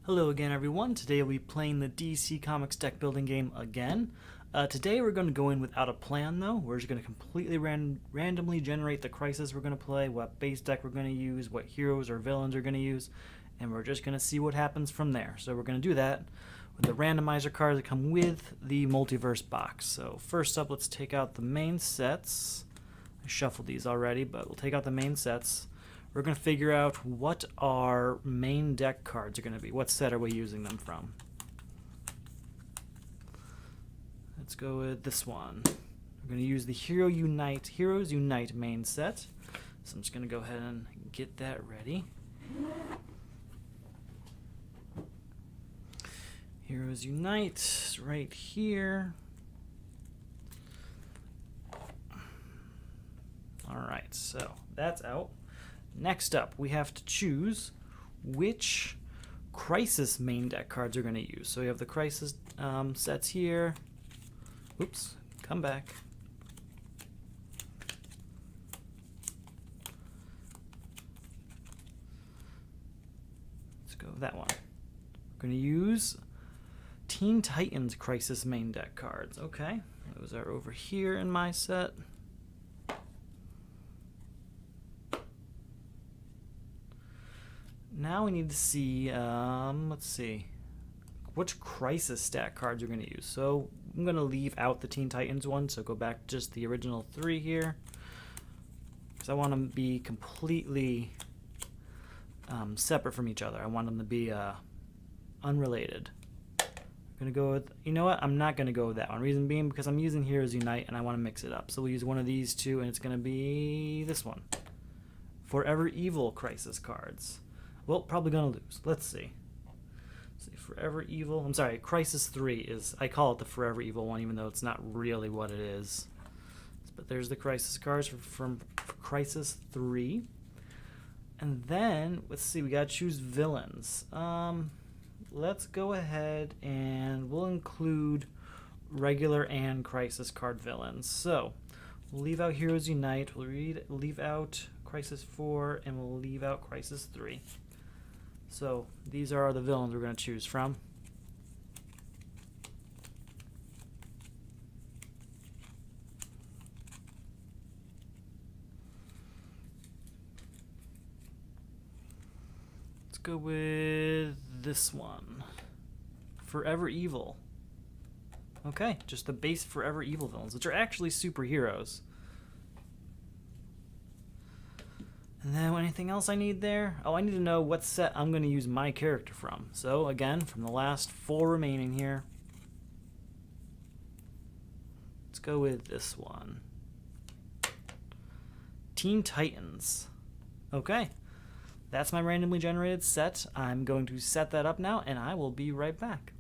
Hello again, everyone. Today we'll be playing the DC Comics deck building game again. Today we're going to go in without a plan, though. We're just going to completely randomly generate the crisis we're going to play, what base deck we're going to use, what heroes or villains we're going to use, and we're just going to see what happens from there. So we're going to do that with the randomizer cards that come with the multiverse box. So first up, let's take out the main sets. I shuffled these already, but we'll take out the main sets. We're going to figure out what our main deck cards are going to be. What set are we using them from? Let's go with this one. We're going to use the Heroes Unite main set. So I'm just going to go ahead and get that ready. Heroes Unite is right here. Alright, so that's out. Next up, we have to choose which Crisis main deck cards we're going to use. So we have the Crisis sets here. Oops, come back. Let's go with that one. We're going to use Teen Titans Crisis main deck cards. Okay, those are over here in my set. Now we need to see, let's see, which Crisis stat cards we're going to use. So I'm going to leave out the Teen Titans one, so go back to just the original 3 here. Because I want them to be completely separate from each other. I want them to be unrelated. I'm going to go with, you know what, I'm not going to go with that one. Reason being because I'm using Heroes Unite and I want to mix it up. So we'll use one of these two, and it's going to be this one. Forever Evil Crisis cards. Well, probably gonna lose. Let's see. Forever Evil. I'm sorry, Crisis 3 is, I call it the Forever Evil one, even though it's not really what it is. But there's the Crisis cards for Crisis 3. And then, let's see, we gotta choose villains. Let's go ahead and we'll include regular and Crisis card villains. So, we'll leave out Heroes Unite, we'll leave out Crisis 4, and we'll leave out Crisis 3. So these are the villains we're going to choose from. Let's go with this one. Forever Evil. Okay, just the base Forever Evil villains, which are actually superheroes. And then anything else I need there? Oh, I need to know what set I'm going to use my character from. So again, from the last 4 remaining here, let's go with this one. Teen Titans. Okay, that's my randomly generated set. I'm going to set that up now, and I will be right back.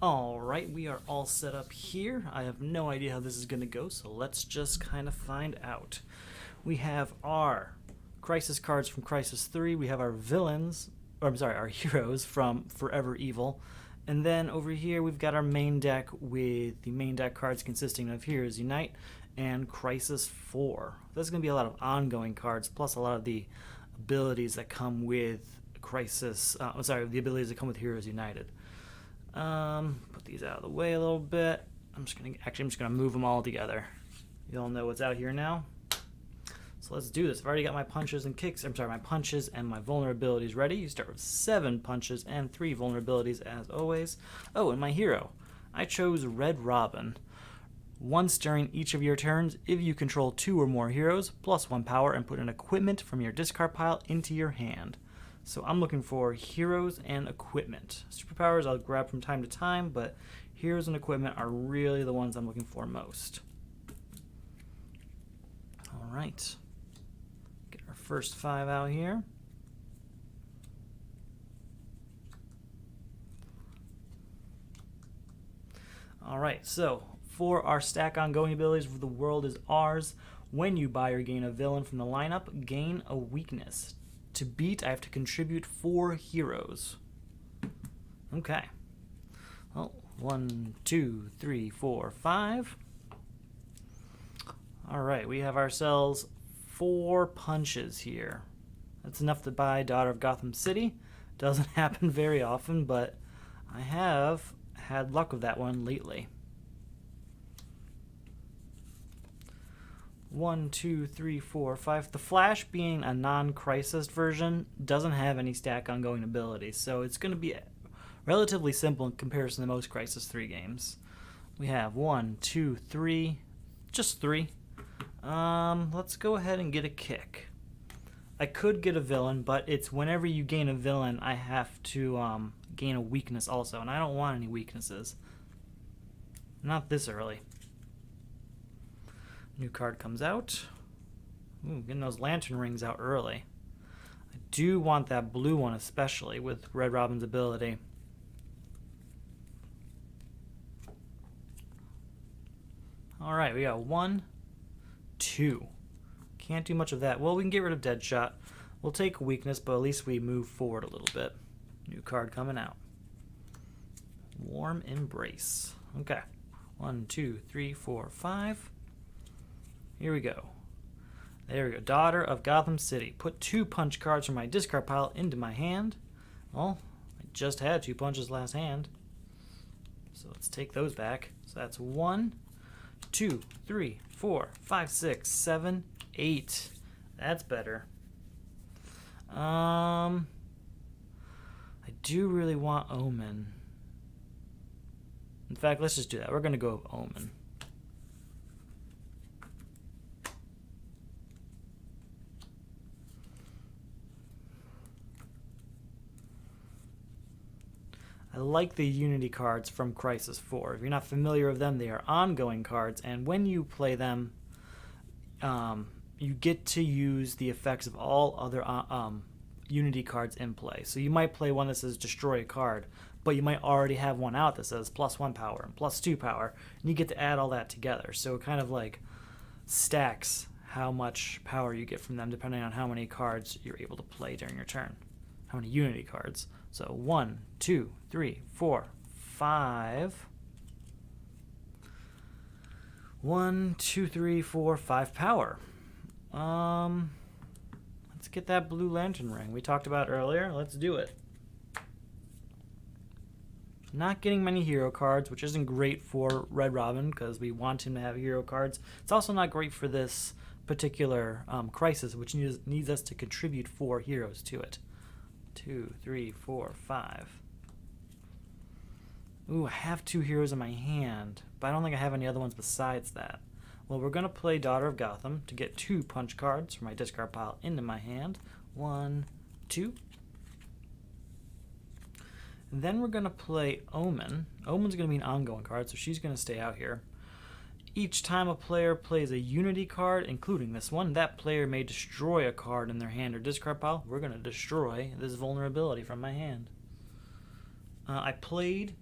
Alright, we are all set up here. I have no idea how this is going to go, so let's just kind of find out. We have our Crisis cards from Crisis 3. We have our villains, or I'm sorry, our heroes from Forever Evil. And then over here we've got our main deck with the main deck cards consisting of Heroes Unite and Crisis 4. There's going to be a lot of ongoing cards, plus a lot of the abilities that come with Crisis, the abilities that come with Heroes United. Put these out of the way a little bit. I'm just gonna move them all together. You all know what's out here now. So let's do this. I've already got my punches and kicks. My punches and my vulnerabilities ready. You start with 7 punches and 3 vulnerabilities as always. Oh, and my hero. I chose Red Robin. Once during each of your turns, if you control 2 or more heroes, plus 1 power, and put an equipment from your discard pile into your hand. So I'm looking for heroes and equipment. Superpowers I'll grab from time to time, but heroes and equipment are really the ones I'm looking for most. Alright. Get our first 5 out here. Alright, so for our stack ongoing abilities, the world is ours. When you buy or gain a villain from the lineup, gain a weakness. To beat, I have to contribute 4 heroes. Okay. Well, 1, 2, 3, 4, 5. Alright, we have ourselves 4 punches here. That's enough to buy Daughter of Gotham City. Doesn't happen very often, but I have had luck with that one lately. 1, 2, 3, 4, 5. The Flash, being a non-crisis version, doesn't have any stack ongoing abilities, so it's going to be relatively simple in comparison to most Crisis 3 games. We have 1, 2, 3, just 3. Let's go ahead and get a kick. I could get a villain, but it's whenever you gain a villain, I have to gain a weakness also, and I don't want any weaknesses. Not this early. New card comes out. Ooh, getting those lantern rings out early. I do want that blue one especially with Red Robin's ability. Alright, we got 1, 2. Can't do much of that. Well, we can get rid of Deadshot. We'll take a weakness, but at least we move forward a little bit. New card coming out. Warm Embrace. Okay. 1, 2, 3, 4, 5. Here we go. There we go. Daughter of Gotham City. Put 2 punch cards from my discard pile into my hand. Well, I just had 2 punches last hand. So let's take those back. So that's 1, 2, 3, 4, 5, 6, 7, 8. That's better. I do really want Omen. In fact, let's just do that. We're going to go with Omen. I like the Unity cards from Crisis 4. If you're not familiar with them, they are ongoing cards, and when you play them, you get to use the effects of all other Unity cards in play. So you might play one that says destroy a card, but you might already have one out that says +1 power and +2 power, and you get to add all that together. So it kind of like stacks how much power you get from them depending on how many cards you're able to play during your turn. How many Unity cards. So 1, 2, 3, 4, 5. 1, 2, 3, 4, 5 power. Let's get that blue lantern ring we talked about earlier. Let's do it. Not getting many hero cards, which isn't great for Red Robin because we want him to have hero cards. It's also not great for this particular crisis, which needs us to contribute 4 heroes to it. 2, 3, 4, 5. Ooh, I have 2 heroes in my hand, but I don't think I have any other ones besides that. Well, we're going to play Daughter of Gotham to get 2 punch cards from my discard pile into my hand. 1, 2. And then we're going to play Omen. Omen's going to be an ongoing card, so she's going to stay out here. Each time a player plays a Unity card, including this one, that player may destroy a card in their hand or discard pile. We're going to destroy this vulnerability from my hand. I played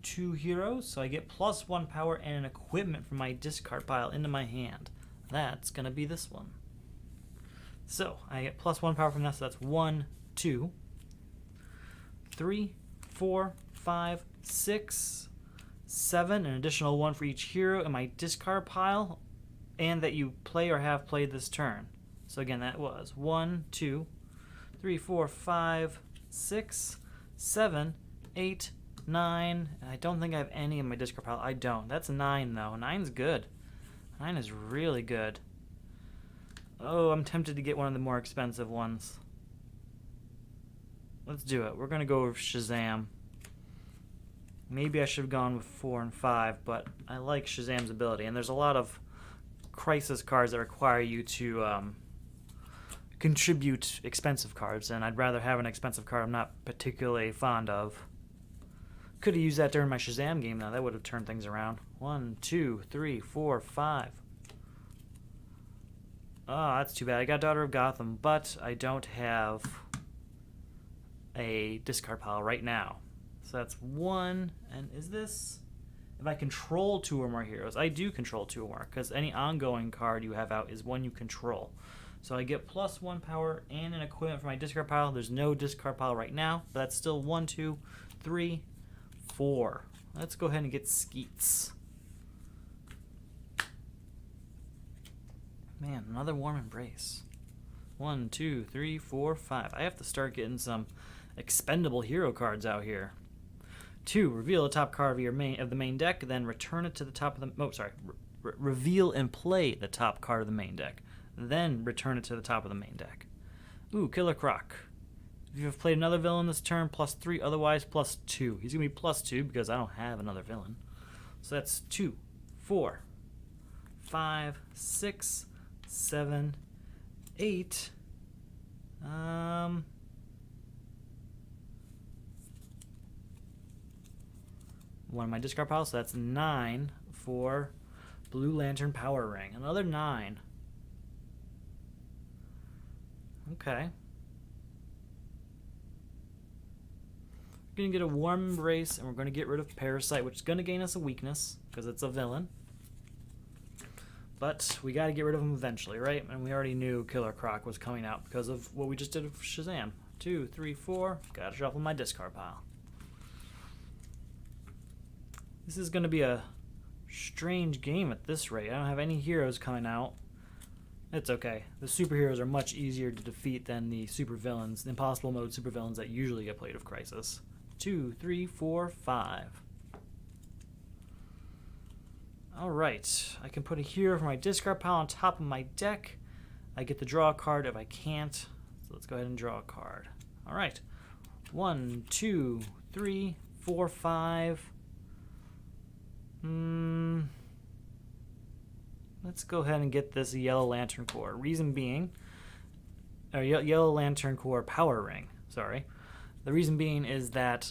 2 heroes, so I get +1 power and an equipment from my discard pile into my hand. That's going to be this one. So I get +1 power from that, so that's 1, 2, 3, 4, 5, 6, 7, an additional 1 for each hero in my discard pile, and that you play or have played this turn. So again, that was 1, 2, 3, 4, 5, 6, 7, 8, 9, and I don't think I have any in my discard pile. I don't. That's 9 though. 9's good. 9 is really good. Oh, I'm tempted to get one of the more expensive ones. Let's do it. We're going to go with Shazam. Maybe I should have gone with 4 and 5, but I like Shazam's ability. And there's a lot of Crisis cards that require you to contribute expensive cards, and I'd rather have an expensive card I'm not particularly fond of. Could have used that during my Shazam game, though. That would have turned things around. 1, 2, 3, 4, 5. Oh, that's too bad. I got Daughter of Gotham, but I don't have a discard pile right now. So that's 1. And is this... If I control 2 or more heroes, I do control 2 or more, because any ongoing card you have out is one you control. So I get +1 power and an equipment for my discard pile. There's no discard pile right now, but that's still 1, 2, 3, 4. Let's go ahead and get Skeets. Man, another Warm Embrace. 1, 2, 3, 4, 5. I have to start getting some expendable hero cards out here. 2, reveal the top card of the main deck, then return it to the top of the... reveal and play the top card of the main deck, then return it to the top of the main deck. Ooh, Killer Croc. If you have played another villain this turn, +3, otherwise +2. He's going to be +2 because I don't have another villain. So that's 2, 4, 5, 6, 7, 8. One of my discard piles, so that's 9 for Blue Lantern Power Ring. Another 9. Okay. We're going to get a Warm Embrace, and we're going to get rid of Parasite, which is going to gain us a weakness, because it's a villain. But we got to get rid of him eventually, right? And we already knew Killer Croc was coming out because of what we just did with Shazam. 2, 3, 4. Got to shuffle my discard pile. This is going to be a strange game at this rate. I don't have any heroes coming out. It's okay. The superheroes are much easier to defeat than the supervillains, the impossible mode supervillains that usually get played with Crisis. 2, 3, 4, 5. Alright, I can put a hero from my discard pile on top of my deck. I get to draw a card if I can't. So let's go ahead and draw a card. Alright. 1, 2, 3, 4, 5. Let's go ahead and get this Yellow Lantern Core. Reason being, or Yellow Lantern Core Power Ring, sorry. The reason being is that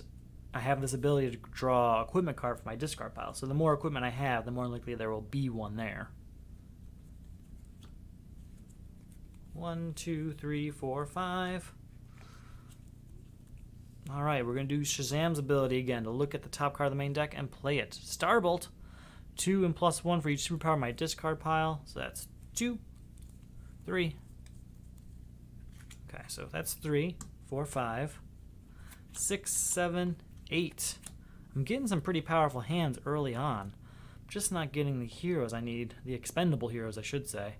I have this ability to draw equipment card from my discard pile. So the more equipment I have, the more likely there will be one there. 1, 2, 3, 4, 5. Alright, we're going to do Shazam's ability again to look at the top card of the main deck and play it. Starbolt. 2 and +1 for each superpower in my discard pile. So that's 2, 3. Okay, so that's 3, 4, 5, 6, 7, 8. I'm getting some pretty powerful hands early on. I'm just not getting the heroes I need. The expendable heroes, I should say.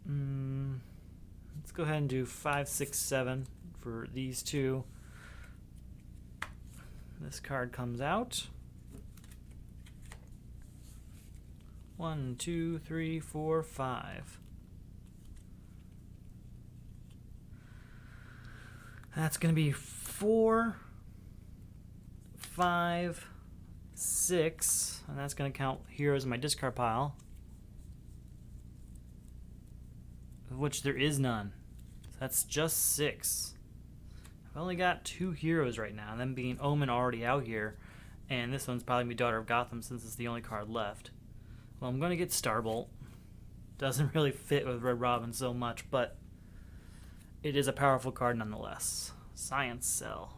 Let's go ahead and do 5, 6, 7 for these two. This card comes out. 1, 2, 3, 4, 5. That's going to be 4, 5, 6, and that's going to count heroes in my discard pile, of which there is none. So that's just 6. I've only got 2 heroes right now, them being Omen already out here, and this one's probably going to be Daughter of Gotham since it's the only card left. Well, I'm going to get Starbolt. Doesn't really fit with Red Robin so much, but it is a powerful card nonetheless. Science Cell.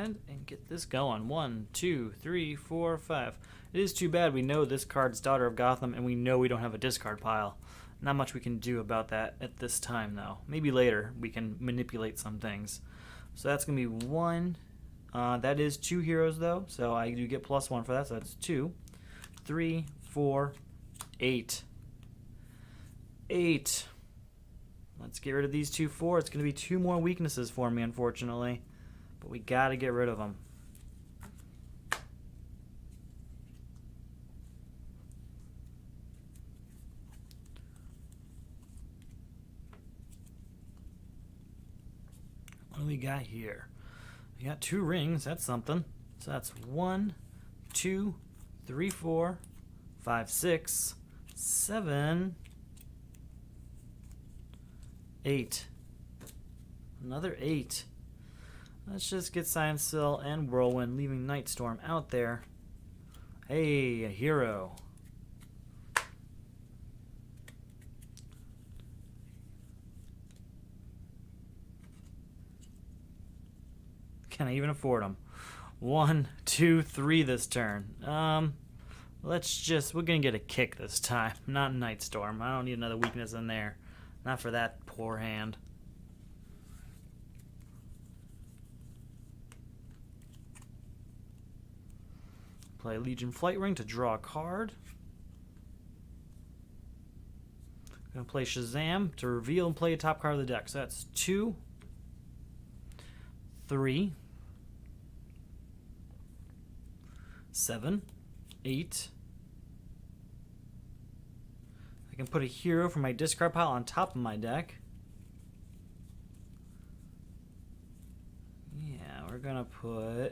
ahead and get this going. 1, 2, 3, 4, 5. It is too bad we know this card's Daughter of Gotham, and we know we don't have a discard pile. Not much we can do about that at this time, though. Maybe later we can manipulate some things. So that's going to be 1. That is 2 heroes, though, so I do get +1 for that, so that's 2, 3, 4, 8. 8. Let's get rid of these 2 4. It's going to be 2 more weaknesses for me, unfortunately. But we got to get rid of them. What do we got here? We got 2 rings. That's something. So that's 1, 2, 3, 4, 5, 6, 7, 8. Another 8. Let's just get Science Cell and Whirlwind, leaving Nightstorm out there. Hey, a hero. Can I even afford them? 1, 2, 3 this turn. We're gonna get a kick this time, not Nightstorm. I don't need another weakness in there. Not for that poor hand. Play Legion Flight Ring to draw a card. Gonna play Shazam to reveal and play a top card of the deck. So that's 2, 3, 7, 8. I can put a hero from my discard pile on top of my deck. Yeah, we're gonna put...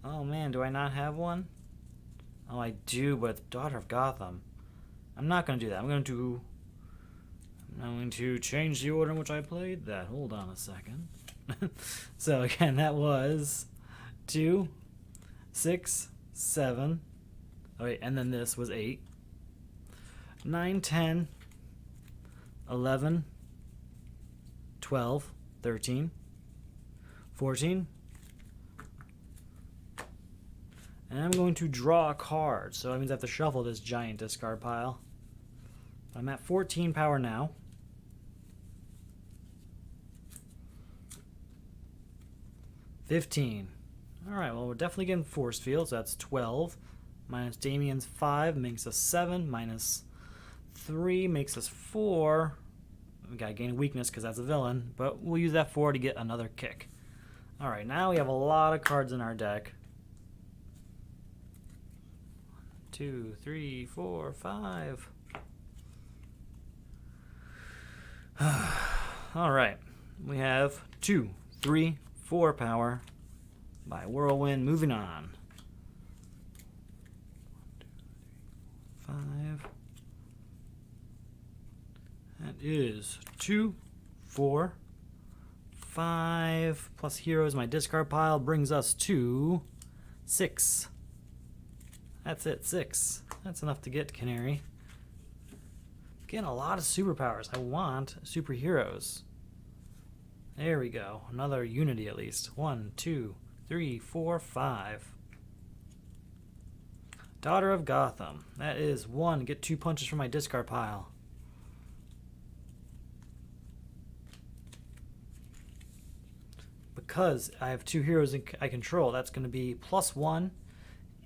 Oh man, do I not have one? Oh, I do, but it's Daughter of Gotham. I'm not gonna do that. I'm going to change the order in which I played that. Hold on a second. So again, that was 2, 6, 7. Oh wait, and then this was 8. 9, 10, 11, 12, 13, 14. And I'm going to draw a card, so that means I have to shuffle this giant discard pile. I'm at 14 power now. $15. Alright, well, we're definitely getting force field, so that's 12. Minus Damien's 5 makes us 7. Minus 3 makes us 4. We gotta gain a weakness because that's a villain, but we'll use that 4 to get another kick. Alright, now we have a lot of cards in our deck. 2, 3, 4, 5. Alright, we have 2, 3, 4 power by Whirlwind. Moving on. 1, 2, 3, 4, 5. That is 2, 4, 5 plus heroes. My discard pile brings us to 6. That's it, 6. That's enough to get Canary. Getting a lot of superpowers. I want superheroes. There we go. Another unity at least. 1, 2, 3, 4, 5. Daughter of Gotham. That is 1. Get 2 punches from my discard pile. Because I have 2 heroes I control, that's going to be +1.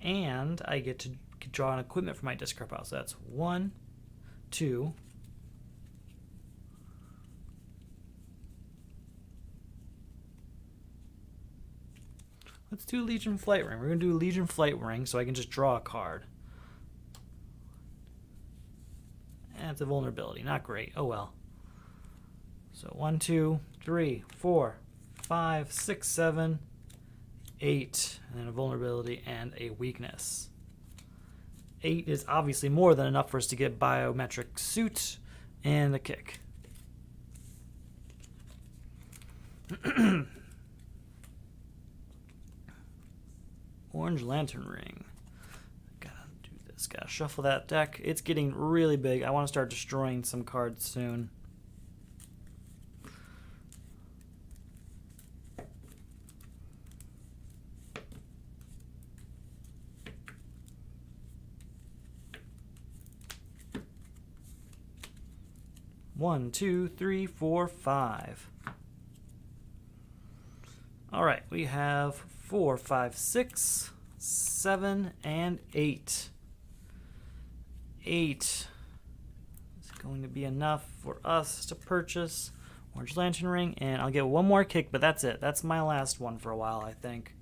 And I get to draw an equipment from my discard pile. So that's 1, 2. Let's do Legion Flight Ring. We're going to do Legion Flight Ring so I can just draw a card. And it's a vulnerability. Not great. Oh well. So 1, 2, 3, 4, 5, 6, 7, 8. And then a vulnerability and a weakness. 8 is obviously more than enough for us to get Biometric Suit and a kick. Orange Lantern Ring. Gotta do this. Gotta shuffle that deck. It's getting really big. I want to start destroying some cards soon. 1, 2, 3, 4, 5. All right, we have 4, 5, 6, 7, and 8. 8 is going to be enough for us to purchase Orange Lantern Ring, and I'll get one more kick, but that's it. That's my last one for a while, I think.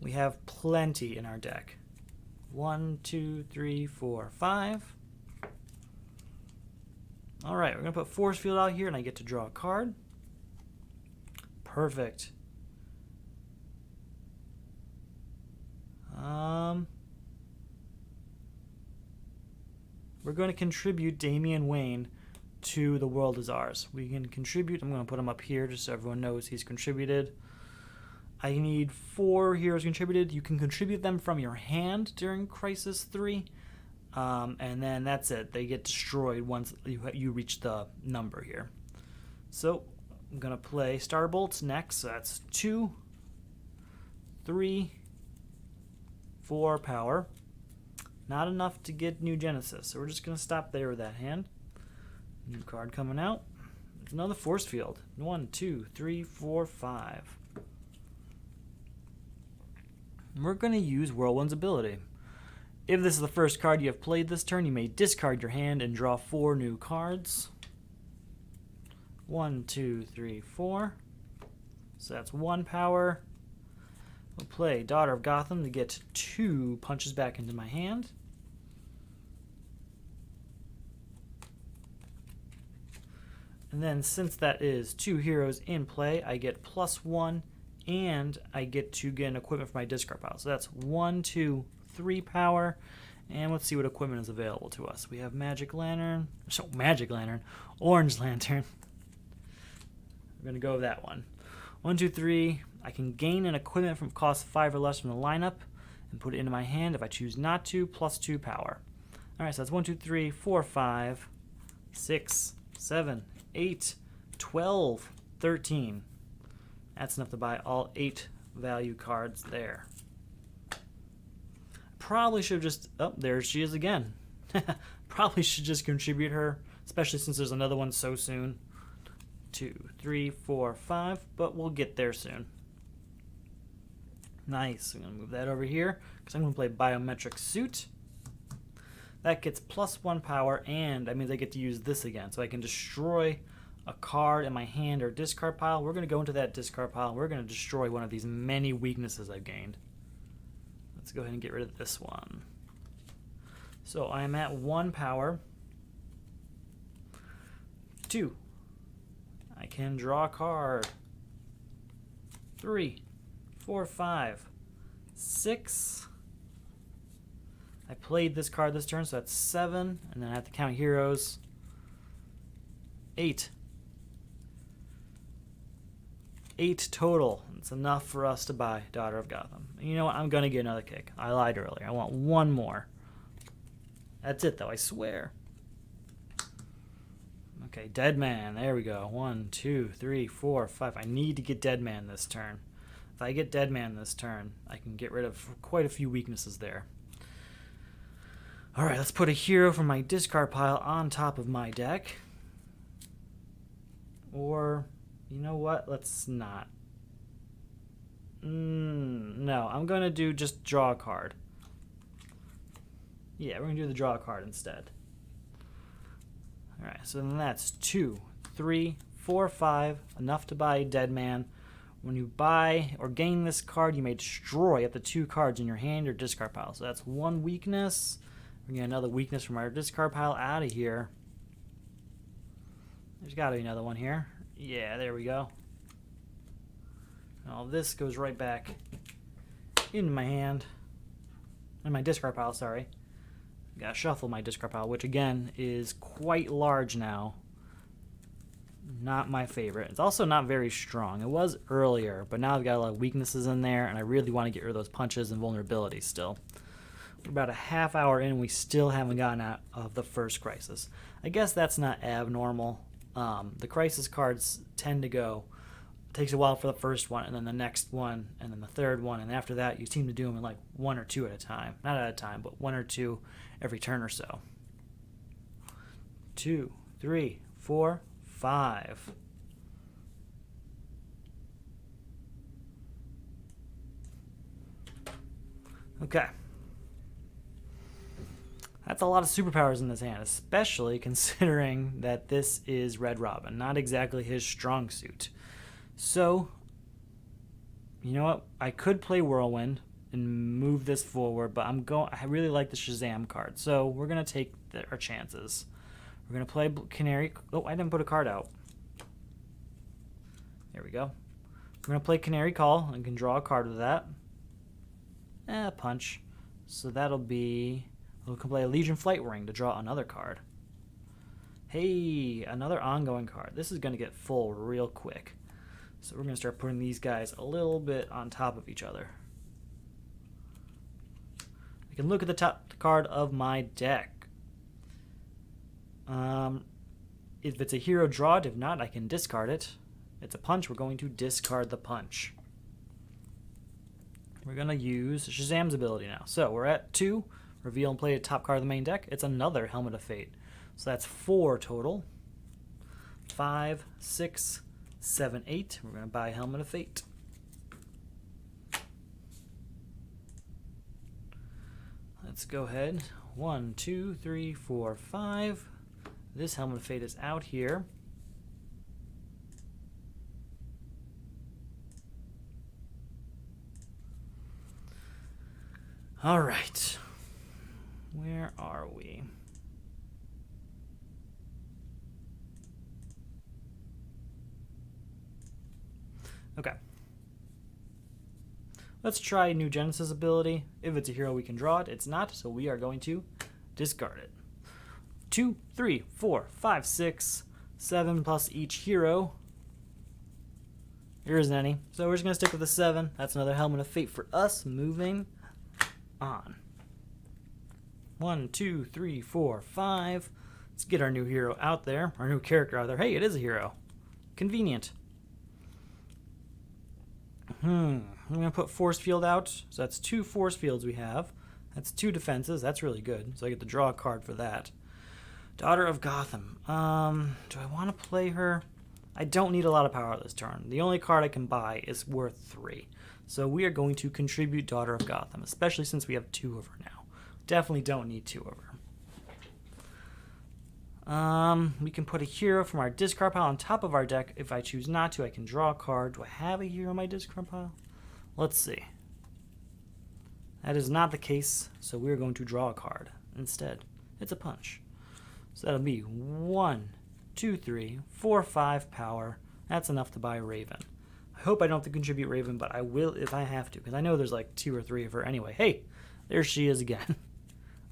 We have plenty in our deck. 1, 2, 3, 4, 5. All right, we're going to put Force Field out here, and I get to draw a card. Perfect. We're going to contribute Damian Wayne to The World Is Ours. We can contribute. I'm going to put him up here just so everyone knows he's contributed. I need 4 heroes contributed. You can contribute them from your hand during Crisis 3. And then that's it. They get destroyed once you reach the number here. So I'm going to play Starbolts next. So that's 2, 3, 4 power. Not enough to get New Genesis. So we're just going to stop there with that hand. New card coming out. There's another Force Field. 1, 2, 3, 4, 5. And we're going to use Whirlwind's ability. If this is the first card you have played this turn, you may discard your hand and draw 4 new cards. 1, 2, 3, 4. So that's 1 power. We'll play Daughter of Gotham to get 2 punches back into my hand. And then since that is 2 heroes in play, I get +1, and I get to get an equipment from my discard pile. So that's 1, 2, 3 power. And let's see what equipment is available to us. We have Magic Lantern, Orange Lantern. We're going to go with that one. 1, 2, 3. I can gain an equipment from cost 5 or less from the lineup and put it into my hand if I choose not to, +2 power. Alright, so that's 1, 2, 3, 4, 5, 6, 7, 8, 12, 13. That's enough to buy all 8 value cards there. Probably should have just... Oh, there she is again. Probably should just contribute her, especially since there's another one so soon. 2, 3, 4, 5, but we'll get there soon. Nice. I'm going to move that over here because I'm going to play Biometric Suit. That gets +1 power, and that means I get to use this again. So I can destroy a card in my hand or discard pile. We're going to go into that discard pile. We're going to destroy one of these many weaknesses I've gained. Let's go ahead and get rid of this one. So I am at 1 power. 2. I can draw a card. 3, 4, 5, 6. I played this card this turn, so that's 7, and then I have to count heroes. 8. 8 total. It's enough for us to buy Daughter of Gotham. And you know what? I'm going to get another kick. I lied earlier. I want 1 more. That's it, though, I swear. Okay, Dead Man. There we go. 1, 2, 3, 4, 5. I need to get Dead Man this turn. If I get Dead Man this turn, I can get rid of quite a few weaknesses there. Alright, let's put a hero from my discard pile on top of my deck. Or, you know what? Let's not. No, I'm going to do just draw a card. Yeah, we're going to do the draw a card instead. Alright, so then that's 2, 3, 4, 5. Enough to buy Dead Man. When you buy or gain this card, you may destroy up to 2 cards in your hand or discard pile. So that's 1 weakness. We're going to get another weakness from our discard pile out of here. There's got to be another one here. Yeah, there we go. And all this goes right back into my hand. In my discard pile, sorry. Gotta shuffle my discard pile, which again is quite large now. Not my favorite. It's also not very strong. It was earlier, but now I've got a lot of weaknesses in there, and I really want to get rid of those punches and vulnerabilities still. We're about a half hour in, and we still haven't gotten out of the first crisis. I guess that's not abnormal. The crisis cards tend to go. It takes a while for the first one, and then the next one, and then the third one, and after that you seem to do them in like 1 or 2 at a time. Not at a time, but 1 or 2 every turn or so. 2, 3, 4, 5. Okay. That's a lot of superpowers in this hand, especially considering that this is Red Robin, not exactly his strong suit. So, you know what? I could play Whirlwind and move this forward, but I really like the Shazam card, so we're going to take our chances. We're going to play Canary. Oh, I didn't put a card out. There we go. We're going to play Canary Call and can draw a card with that. Punch. So that'll be... We can play a Legion Flight Ring to draw another card. Hey, another ongoing card. This is going to get full real quick. So we're going to start putting these guys a little bit on top of each other. I can look at the top card of my deck. If it's a hero, draw it. If not, I can discard it. It's a punch. We're going to discard the punch. We're going to use Shazam's ability now. So we're at 2. Reveal and play a top card of the main deck. It's another Helmet of Fate. So that's 4 total. 5, 6, 7, 8. We're going to buy Helmet of Fate. Let's go ahead. 1, 2, 3, 4, 5. This Helmet of Fate is out here. All right. Where are we? Okay. Let's try New Genesis ability. If it's a hero, we can draw it. It's not, so we are going to discard it. 2, 3, 4, 5, 6, 7 plus each hero. There isn't any. So we're just going to stick with the 7. That's another Helmet of Fate for us. Moving on. 1, 2, 3, 4, 5. Let's get our new hero out there. Our new character out there. Hey, it is a hero. Convenient. I'm going to put Force Field out. So that's 2 Force Fields we have. That's 2 defenses. That's really good. So I get to draw a card for that. Daughter of Gotham. Do I want to play her? I don't need a lot of power this turn. The only card I can buy is worth 3. So we are going to contribute Daughter of Gotham, especially since we have 2 of her now. Definitely don't need 2 of her. We can put a hero from our discard pile on top of our deck. If I choose not to, I can draw a card. Do I have a hero in my discard pile? Let's see. That is not the case, so we're going to draw a card instead. It's a punch. So that'll be 1, 2, 3, 4, 5 power. That's enough to buy Raven. I hope I don't have to contribute Raven, but I will if I have to, because I know there's like 2 or 3 of her anyway. Hey, there she is again.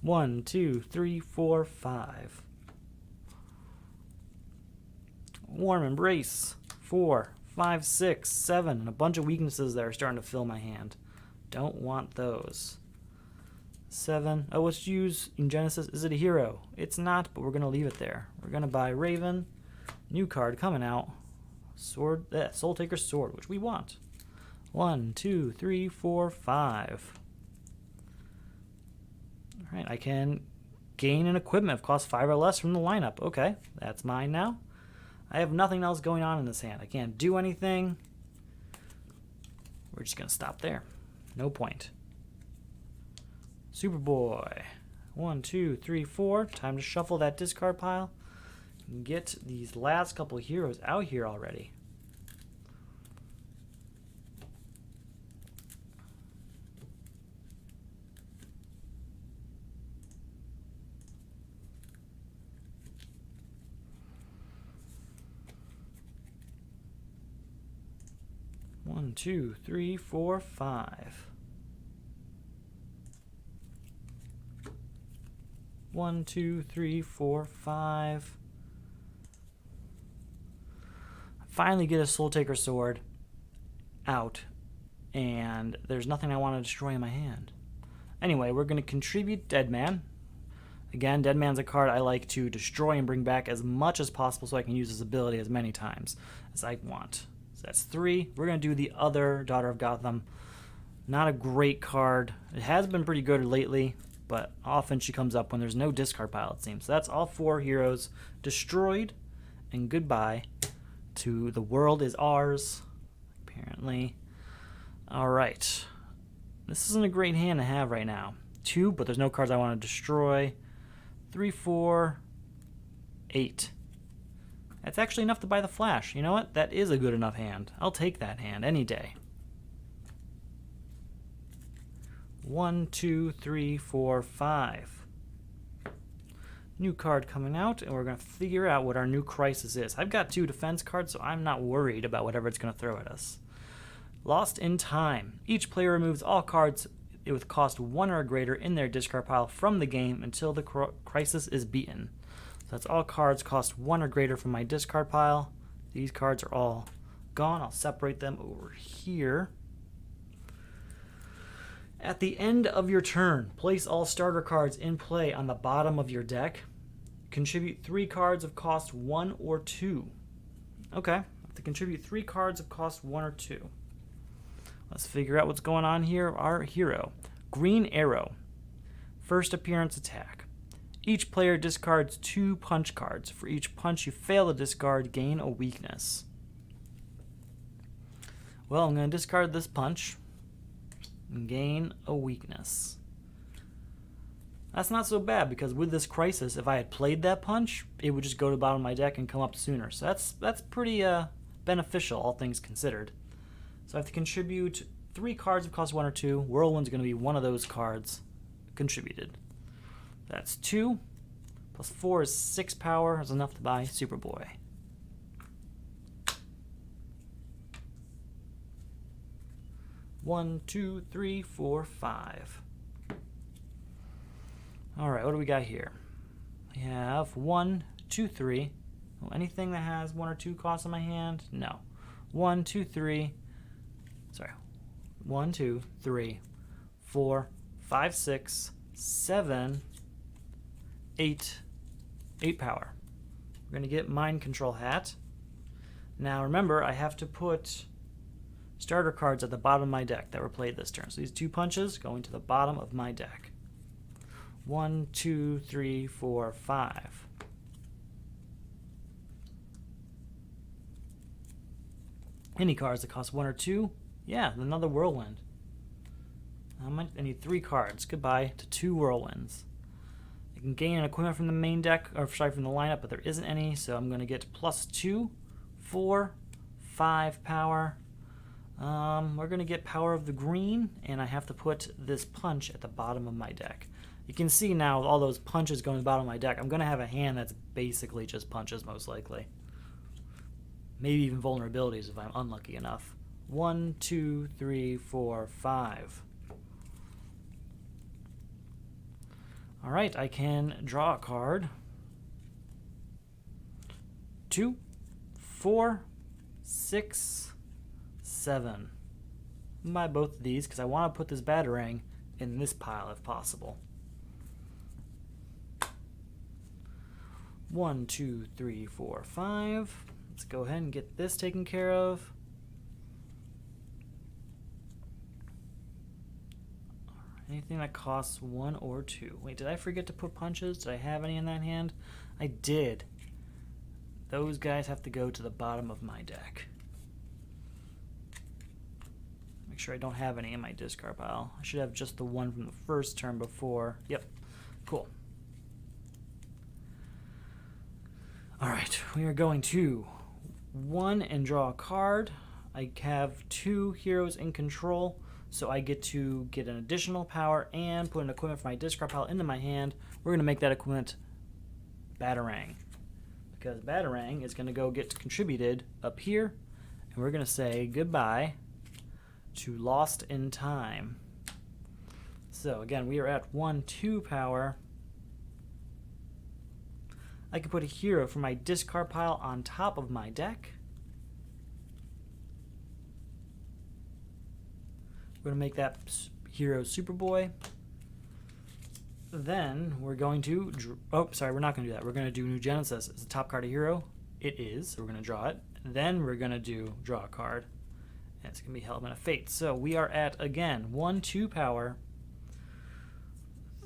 1, 2, 3, 4, 5. Warm Embrace. 4, 5, 6, 7. And a bunch of weaknesses that are starting to fill my hand. Don't want those. 7. Oh, let's use in Genesis. Is it a hero? It's not, but we're going to leave it there. We're going to buy Raven. New card coming out. Sword. Soul Taker Sword, which we want. 1, 2, 3, 4, 5. Alright, I can gain an equipment of cost 5 or less from the lineup. Okay, that's mine now. I have nothing else going on in this hand. I can't do anything. We're just going to stop there. No point. Superboy. 1, 2, 3, 4. Time to shuffle that discard pile. And get these last couple heroes out here already. One, 2, 3, 4, 5. 1, 2, 3, 4, 5. Finally get a Soul Taker Sword out, and there's nothing I want to destroy in my hand. Anyway, we're going to contribute Deadman. Again, Deadman's a card I like to destroy and bring back as much as possible so I can use his ability as many times as I want. So that's 3. We're going to do the other Daughter of Gotham. Not a great card. It has been pretty good lately. but often she comes up when there's no discard pile, it seems. So that's all 4 heroes destroyed, and goodbye to the world is ours, apparently. Alright. This isn't a great hand to have right now. 2, but there's no cards I want to destroy. 3, 4, 8. That's actually enough to buy the Flash. You know what? That is a good enough hand. I'll take that hand any day. 1, 2, 3, 4, 5. New card coming out, and we're going to figure out what our new crisis is. I've got 2 defense cards, so I'm not worried about whatever it's going to throw at us. Lost in Time. Each player removes all cards with cost 1 or greater in their discard pile from the game until the crisis is beaten. So that's all cards cost 1 or greater from my discard pile. These cards are all gone. I'll separate them over here. At the end of your turn, place all starter cards in play on the bottom of your deck. Contribute 3 cards of cost 1 or 2. Okay, I have to contribute 3 cards of cost 1 or 2. Let's figure out what's going on here. Our hero, Green Arrow. First appearance attack. Each player discards 2 punch cards. For each punch you fail to discard, gain a weakness. Well, I'm going to discard this punch and gain a weakness. That's not so bad, because with this crisis, if I had played that punch, it would just go to the bottom of my deck and come up sooner. So that's pretty beneficial, all things considered. So I have to contribute 3 cards of cost 1 or 2. Whirlwind's going to be one of those cards contributed. That's 2. Plus 4 is 6 power. That's enough to buy Superboy. One, 2, 3, 4, 5. Alright, what do we got here? We have 1, 2, 3. Oh, anything that has 1 or 2 costs in my hand? No. 1, 2, 3. Sorry. 1, 2, 3, 4, 5, 6, 7, 8. 8 power. We're going to get Mind Control Hat. Now remember, I have to put starter cards at the bottom of my deck that were played this turn. So these 2 punches going to the bottom of my deck. 1, 2, 3, 4, 5. Any cards that cost 1 or 2? Yeah, another Whirlwind. I need 3 cards. Goodbye to 2 Whirlwinds. I can gain an equipment from the main deck, or sorry, from the lineup, but there isn't any, so I'm going to get plus 2, 4, 5 power. We're going to get Power of the Green, and I have to put this punch at the bottom of my deck. You can see now with all those punches going to the bottom of my deck, I'm going to have a hand that's basically just punches, most likely. Maybe even vulnerabilities if I'm unlucky enough. 1, 2, 3, 4, 5. Alright, I can draw a card. 2, 4, 6, 7. Buy both of these because I want to put this Batarang in this pile if possible. 1, 2, 3, 4, 5. Let's go ahead and get this taken care of. Anything that costs 1 or 2. Wait, did I forget to put punches? Did I have any in that hand? I did. Those guys have to go to the bottom of my deck. Make sure I don't have any in my discard pile. I should have just the one from the first turn before. Yep. Cool. Alright, we are going to 1 and draw a card. I have 2 heroes in control, so I get to get an additional power and put an equipment from my discard pile into my hand. We're going to make that equipment Batarang, because Batarang is going to go get contributed up here, and we're going to say goodbye to Lost in Time. So again, we are at 1, 2 power. I can put a hero from my discard pile on top of my deck. We're going to make that hero Superboy. Then we're going to... Oh, sorry, we're not going to do that. We're going to do New Genesis. Is the top card a hero? It is. So we're going to draw it. Then we're going to draw a card. And it's going to be Element of Fate. So we are at, again, 1, 2 power.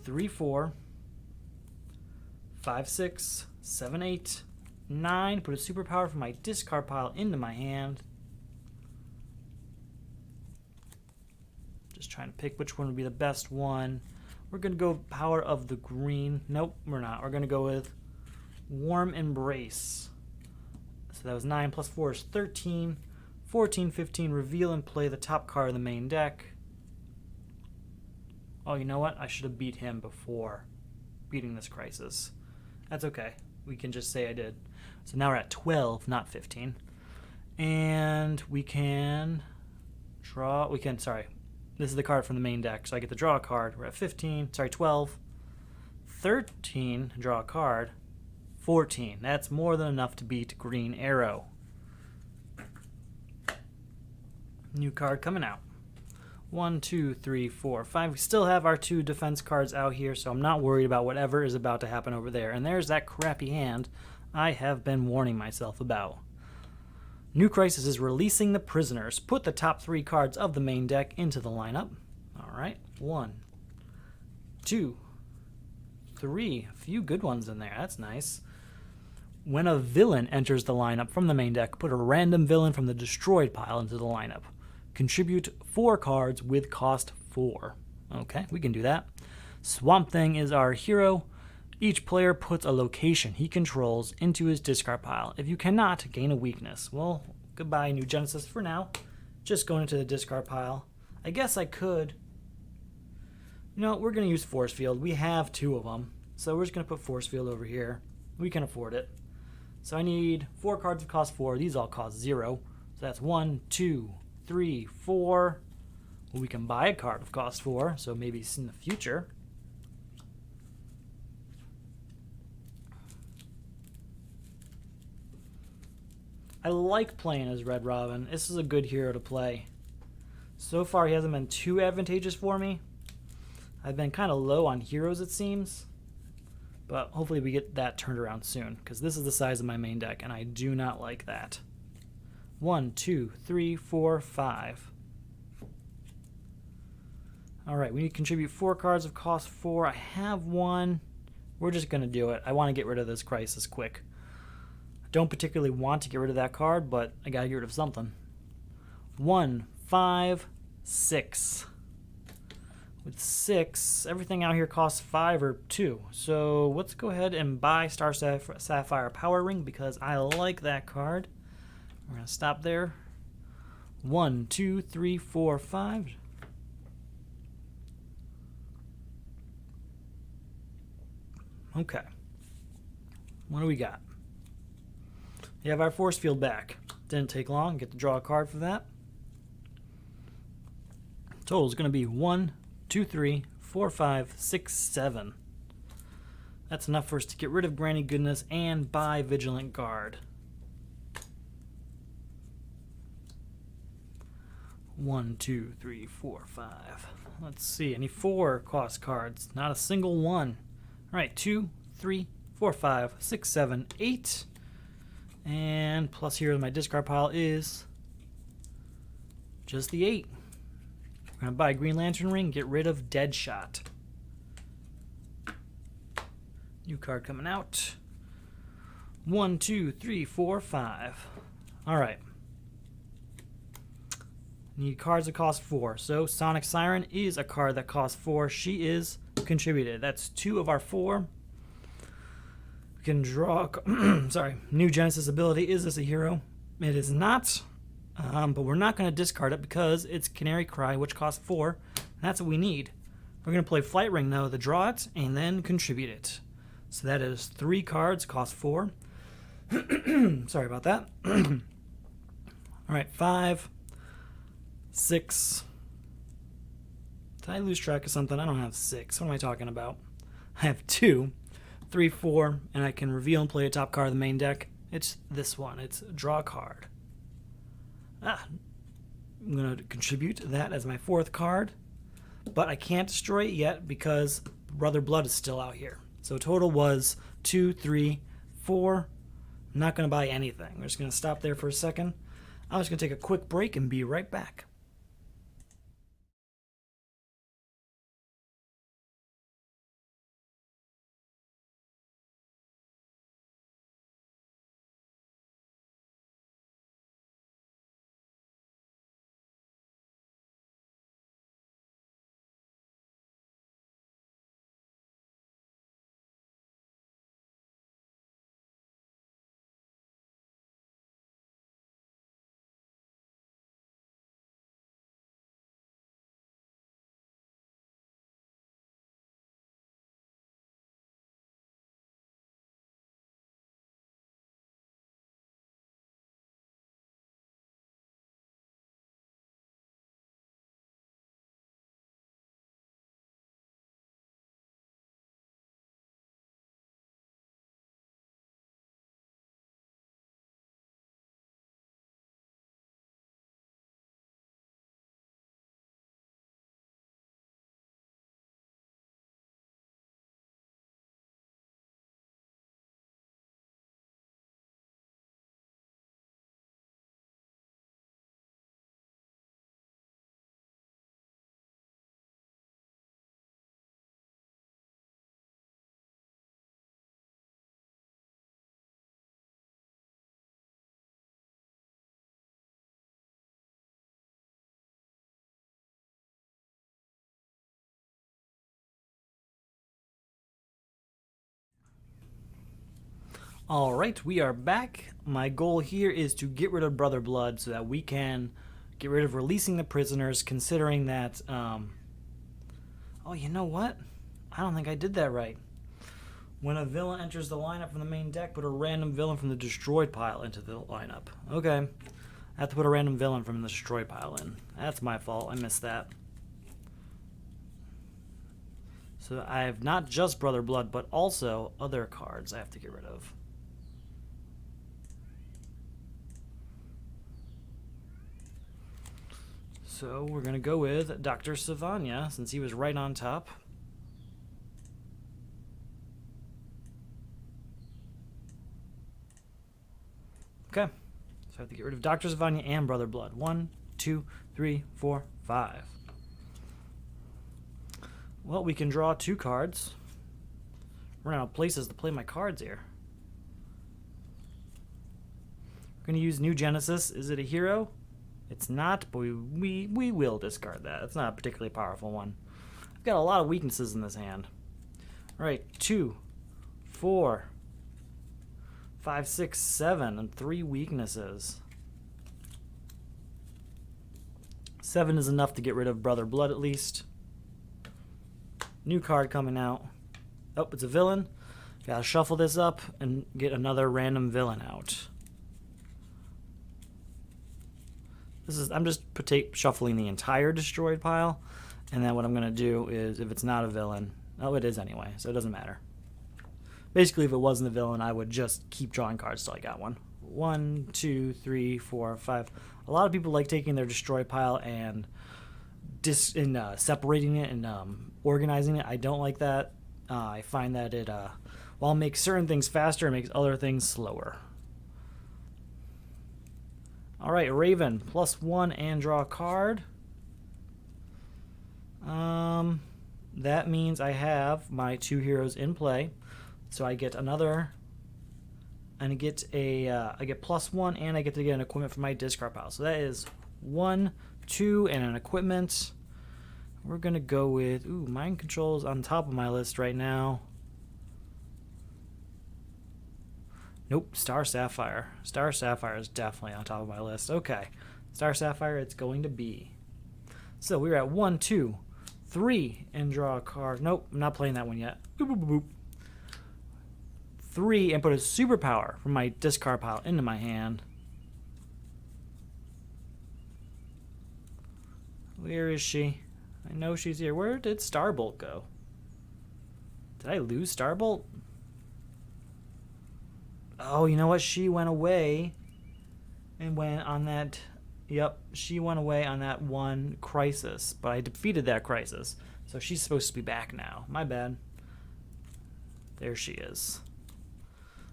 3, 4, 5, 6, 7, 8, 9. Put a superpower from my discard pile into my hand. Just trying to pick which one would be the best one. We're going to go Power of the Green. Nope, we're not. We're going to go with Warm Embrace. So that was 9 plus 4 is 13. 14, 15, reveal and play the top card of the main deck. Oh, you know what? I should have beat him before beating this Crisis. That's okay. We can just say I did. So now we're at 12, not 15. And we can draw. Sorry. This is the card from the main deck, so I get to draw a card. We're at 15. Sorry, 12. 13, draw a card. 14. That's more than enough to beat Green Arrow. New card coming out. 1, 2, 3, 4, 5. We still have our 2 defense cards out here, so I'm not worried about whatever is about to happen over there. And there's that crappy hand I have been warning myself about. New Crisis is releasing the prisoners. Put the top 3 cards of the main deck into the lineup. All right. 1, 2, 3. A few good ones in there. That's nice. When a villain enters the lineup from the main deck, put a random villain from the destroyed pile into the lineup. Contribute 4 cards with cost 4. Okay, we can do that. Swamp Thing is our hero. Each player puts a location he controls into his discard pile. If you cannot, gain a weakness. Well, goodbye, New Genesis for now. Just going into the discard pile. I guess I could. No, we're going to use Force Field. We have 2 of them. So we're just going to put Force Field over here. We can afford it. So I need 4 cards of cost 4. These all cost 0. So that's 1, 2, 3, 4. We can buy a card of cost 4, so maybe in the future. I like playing as Red Robin. This is a good hero to play. So far, he hasn't been too advantageous for me. I've been kind of low on heroes, it seems. But hopefully we get that turned around soon, because this is the size of my main deck, and I do not like that. 1, 2, 3, 4, 5. Alright, we need to contribute 4 cards of cost 4. I have 1. We're just going to do it. I want to get rid of this Crisis quick. I don't particularly want to get rid of that card, but I got to get rid of something. 1, 5, 6. With 6, everything out here costs 5 or 2. So let's go ahead and buy Star Sapphire Power Ring because I like that card. We're going to stop there. 1, 2, 3, 4, 5. Okay. What do we got? We have our Force Field back. Didn't take long. Get to draw a card for that. Total is going to be 1, 2, 3, 4, 5, 6, 7. That's enough for us to get rid of Granny Goodness and buy Vigilant Guard. 1, 2, 3, 4, 5. Let's see. Any 4 cost cards? Not a single one. All right. 2, 3, 4, 5, 6, 7, 8. And plus here in my discard pile is just the 8. We're going to buy a Green Lantern Ring, get rid of Deadshot. New card coming out. 1, 2, 3, 4, 5. Alright. Need cards that cost 4. So Sonic Siren is a card that costs 4. She is contributed. That's 2 of our 4. We can draw... sorry. New Genesis ability. Is this a hero? It is not. But we're not going to discard it because it's Canary Cry, which costs 4. And that's what we need. We're going to play Flight Ring, though, to draw it and then contribute it. So that is 3 cards, cost 4. Sorry about that. All right, 5, 6. Did I lose track of something? I don't have 6. What am I talking about? I have 2, 3, 4, and I can reveal and play a top card of the main deck. It's this one. It's draw a card. I'm going to contribute that as my 4th card, but I can't destroy it yet because Brother Blood is still out here. So total was 2, 3, 4. I'm not going to buy anything. We're just going to stop there for a second. I'm just going to take a quick break and be right back. Alright, we are back. My goal here is to get rid of Brother Blood so that we can get rid of releasing the prisoners, considering that, oh, you know what? I don't think I did that right. When a villain enters the lineup from the main deck, put a random villain from the destroyed pile into the lineup. Okay. I have to put a random villain from the destroyed pile in. That's my fault. I missed that. So I have not just Brother Blood, but also other cards I have to get rid of. So we're going to go with Dr. Savannah, since he was right on top. Okay. So I have to get rid of Dr. Savannah and Brother Blood. 1, 2, 3, 4, 5. Well, we can draw 2 cards. Run out of places to play my cards here. We're going to use New Genesis. Is it a hero? It's not, but we will discard that. It's not a particularly powerful one. I've got a lot of weaknesses in this hand. All right, 2, 4, 5, 6, 7, and 3 weaknesses. 7 is enough to get rid of Brother Blood at least. New card coming out. Oh, it's a villain. Gotta shuffle this up and get another random villain out. I'm just shuffling the entire destroyed pile, and then what I'm gonna do is, if it's not a villain, oh, it is anyway, so it doesn't matter. Basically, if it wasn't a villain, I would just keep drawing cards till I got one. 1, 2, 3, 4, 5. A lot of people like taking their destroyed pile and separating it and organizing it. I don't like that. I find that it, while it makes certain things faster, it makes other things slower. Alright, Raven, +1 and draw a card. That means I have my 2 heroes in play. So I get another, and I get +1, and I get to get an equipment from my discard pile. So that is 1, 2, and an equipment. We're going to go with, Mind Control is on top of my list right now. Nope, Star Sapphire. Star Sapphire is definitely on top of my list. Okay, Star Sapphire it's going to be. So we're at 1, 2, 3, and draw a card. Nope, I'm not playing that one yet. Boop, boop, boop, boop. 3, and put a superpower from my discard pile into my hand. Where is she? I know she's here. Where did Starbolt go? Did I lose Starbolt? Oh, you know what? She went away and went on that... Yep, she went away on that one crisis, but I defeated that crisis. So she's supposed to be back now. My bad. There she is.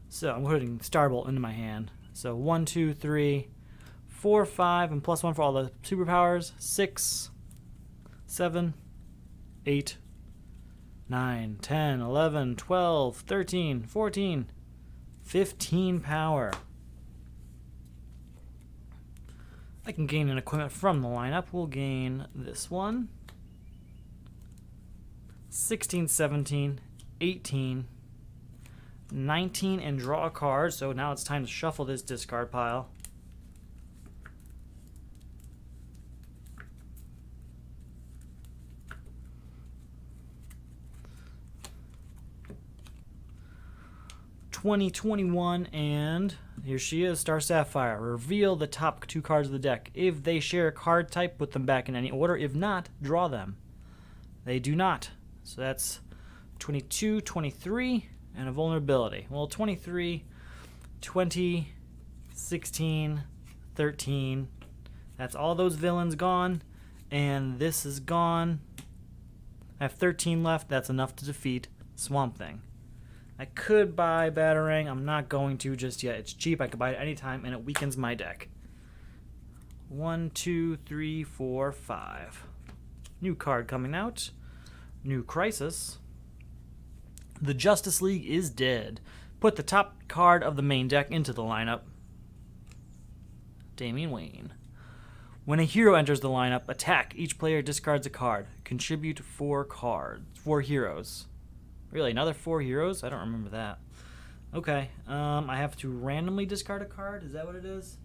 So I'm putting Starbolt into my hand. So 1, 2, 3, 4, 5, and +1 for all the superpowers. 6, 7, 8, 9, 10, 11, 12, 13, 14, 15 power. I can gain an equipment from the lineup. We'll gain this one. 16, 17, 18, 19, and draw a card. So now it's time to shuffle this discard pile. (2021) and here she is, Star Sapphire. Reveal the top 2 cards of the deck. If they share a card type, put them back in any order. If not, draw them. They do not. So that's 22, 23, and a vulnerability. Well, 23, 20, 16, 13. That's all those villains gone, and this is gone. I have 13 left. That's enough to defeat Swamp Thing. I could buy Batarang. I'm not going to just yet. It's cheap. I could buy it anytime, and it weakens my deck. 1, 2, 3, 4, 5. New card coming out. New Crisis. The Justice League is dead. Put the top card of the main deck into the lineup. Damian Wayne. When a hero enters the lineup, attack. Each player discards a card. Contribute 4 cards. 4 heroes. Really, another 4 heroes? I don't remember that. Okay, I have to randomly discard a card? Is that what it is?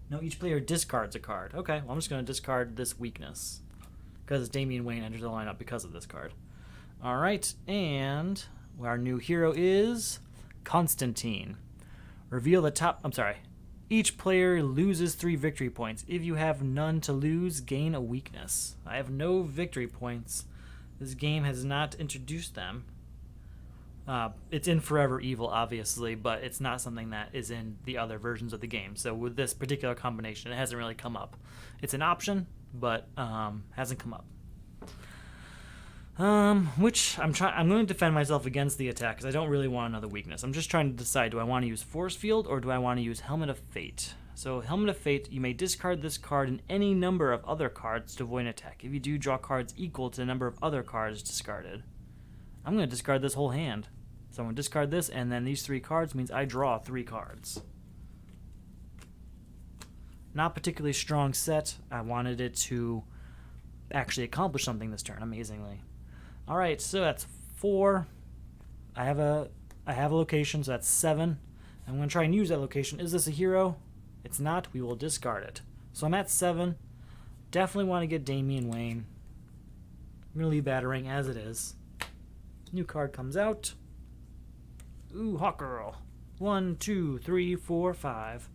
No, each player discards a card. Okay, well I'm just going to discard this weakness. Because Damian Wayne enters the lineup because of this card. Alright, and our new hero is Constantine. Reveal the top... I'm sorry. Each player loses 3 victory points. If you have none to lose, gain a weakness. I have no victory points. This game has not introduced them. It's in Forever Evil, obviously, but it's not something that is in the other versions of the game. So with this particular combination, it hasn't really come up. It's an option, but hasn't come up. Which I'm going to defend myself against the attack because I don't really want another weakness. I'm just trying to decide, do I want to use Force Field or do I want to use Helmet of Fate? So Helmet of Fate, you may discard this card and any number of other cards to avoid an attack. If you do, draw cards equal to the number of other cards discarded. I'm going to discard this whole hand. So I'm going to discard this, and then these 3 cards means I draw 3 cards. Not particularly strong set. I wanted it to actually accomplish something this turn, amazingly. Alright, so that's 4. I have a location, so that's 7. I'm going to try and use that location. Is this a hero? It's not. We will discard it. So I'm at 7. Definitely want to get Damian Wayne. I'm going to leave Batarang as it is. New card comes out. Ooh, Hawk Girl. 1, 2, 3, 4, 5.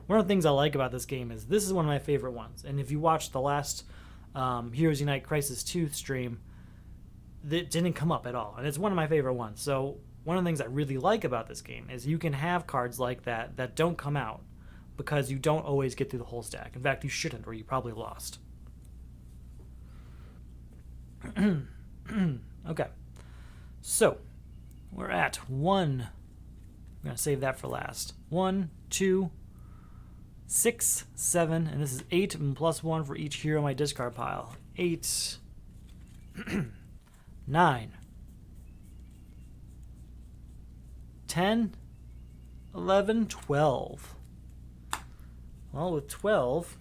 One of the things I like about this game is this is one of my favorite ones. And if you watched the last Heroes Unite Crisis 2 stream, that didn't come up at all. And it's one of my favorite ones. So one of the things I really like about this game is you can have cards like that that don't come out because you don't always get through the whole stack. In fact, you shouldn't, or you probably lost. Okay. So we're at 1. I'm going to save that for last. 1, 2, 6, 7, and this is 8 and plus 1 for each hero in my discard pile. 8, 9, 10, 11, 12. Well, with 12,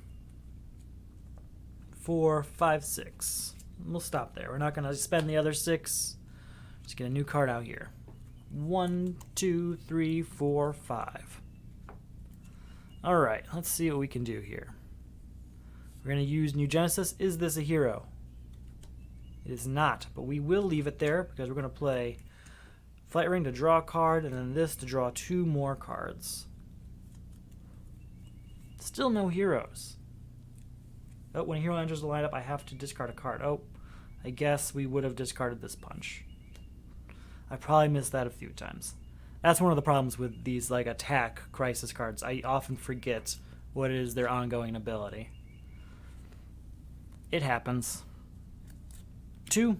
4, 5, 6. We'll stop there. We're not going to spend the other 6. Just get a new card out here. 1, 2, 3, 4, 5. Alright, let's see what we can do here. We're going to use New Genesis. Is this a hero? It is not, but we will leave it there because we're going to play Flight Ring to draw a card and then this to draw 2 more cards. Still no heroes. Oh, when a hero enters the lineup, I have to discard a card. Oh, I guess we would have discarded this punch. I probably missed that a few times. That's one of the problems with these like attack crisis cards. I often forget what is their ongoing ability. It happens. 2,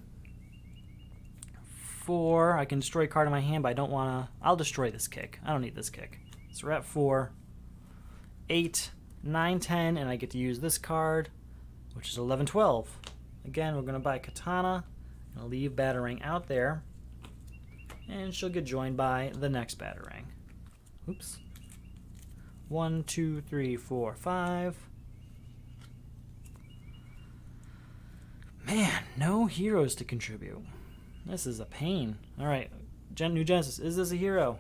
4. I can destroy a card in my hand, but I don't want to. I'll destroy this kick. I don't need this kick. So we're at 4, 8, 9, 10, and I get to use this card, which is 11, 12. Again, we're going to buy Katana. I'll leave Batarang out there. And she'll get joined by the next Batarang. Oops. 1, 2, 3, 4, 5. Man, no heroes to contribute. This is a pain. Alright, New Genesis. Is this a hero?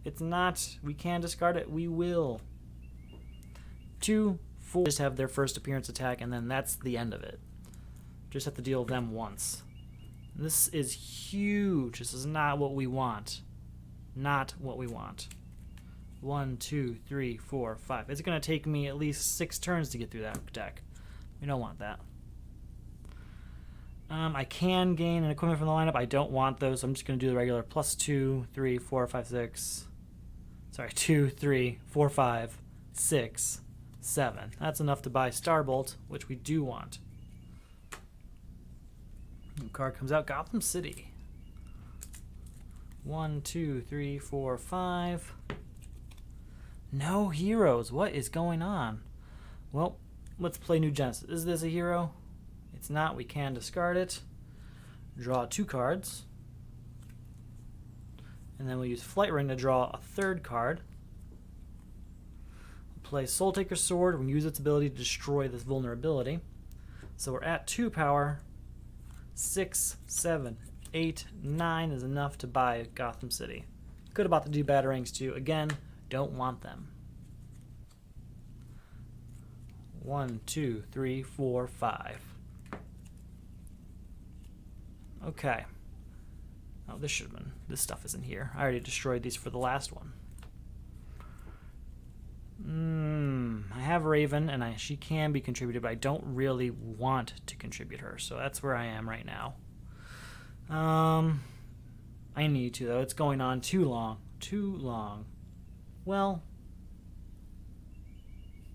It's not. We can discard it. We will. 2, 4 just have their first appearance attack, and then that's the end of it. Just have to deal with them once. This is huge. This is not what we want. Not what we want. 1, 2, 3, 4, 5. It's going to take me at least 6 turns to get through that deck. We don't want that. I can gain an equipment from the lineup. I don't want those, so I'm just going to do the regular plus 2, 3, 4, 5, 6. Sorry, 2, 3, 4, 5, 6, 7. That's enough to buy Starbolt, which we do want. New card comes out, Gotham City. 1, 2, 3, 4, 5. No heroes. What is going on? Well, let's play New Genesis. Is this a hero? It's not. We can discard it. Draw 2 cards. And then we'll use Flight Ring to draw a 3rd card. We'll play Soul Taker's Sword. We'll use its ability to destroy this vulnerability. So we're at 2 power. 6, 7, 8, 9 is enough to buy Gotham City. Could about to do batarangs too. Again, don't want them. 1, 2, 3, 4, 5. Okay. Oh, this should have been. This stuff isn't here. I already destroyed these for the last one. I have Raven, and she can be contributed, but I don't really want to contribute her, so that's where I am right now. I need to, though. It's going on too long. Too long. Well,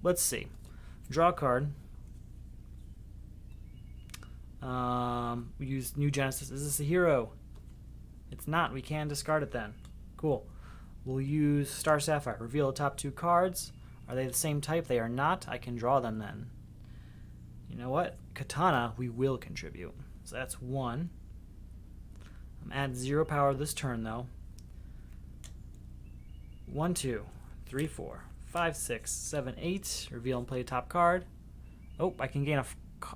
let's see. Draw a card. We use New Genesis. Is this a hero? It's not. We can discard it then. Cool. We'll use Star Sapphire. Reveal the top 2 cards. Are they the same type? They are not. I can draw them then. You know what? Katana, we will contribute. So that's 1. I'm at 0 power this turn, though. 1, 2, 3, 4, 5, 6, 7, 8. Reveal and play a top card. Oh, I can gain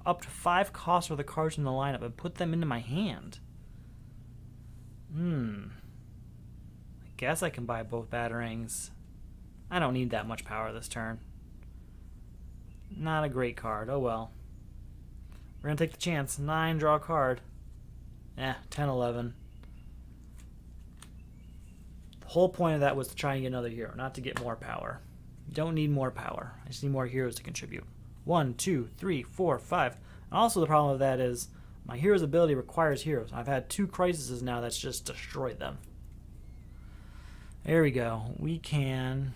up to 5 costs for the cards in the lineup and put them into my hand. I guess I can buy both batarangs. I don't need that much power this turn. Not a great card. Oh well. We're going to take the chance. 9, draw a card. 10, 11. The whole point of that was to try and get another hero, not to get more power. You don't need more power. I just need more heroes to contribute. 1, 2, 3, 4, 5. And also the problem with that is my hero's ability requires heroes. I've had 2 crises now that's just destroyed them. There we go. We can...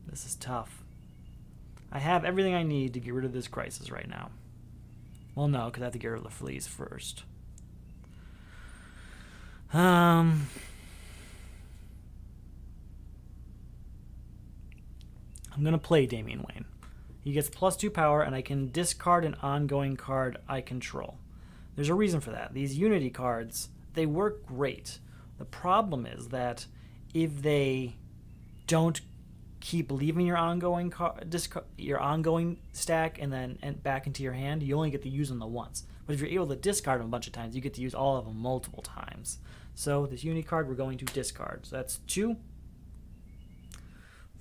This is tough. I have everything I need to get rid of this crisis right now. Well, no, because I have to get rid of the fleas first. I'm going to play Damian Wayne. He gets +2 power, and I can discard an ongoing card I control. There's a reason for that. These Unity cards, they work great. The problem is that if they don't keep leaving your ongoing stack and back into your hand, you only get to use them the once. But if you're able to discard them a bunch of times, you get to use all of them multiple times. So this Unity card we're going to discard. So that's 2,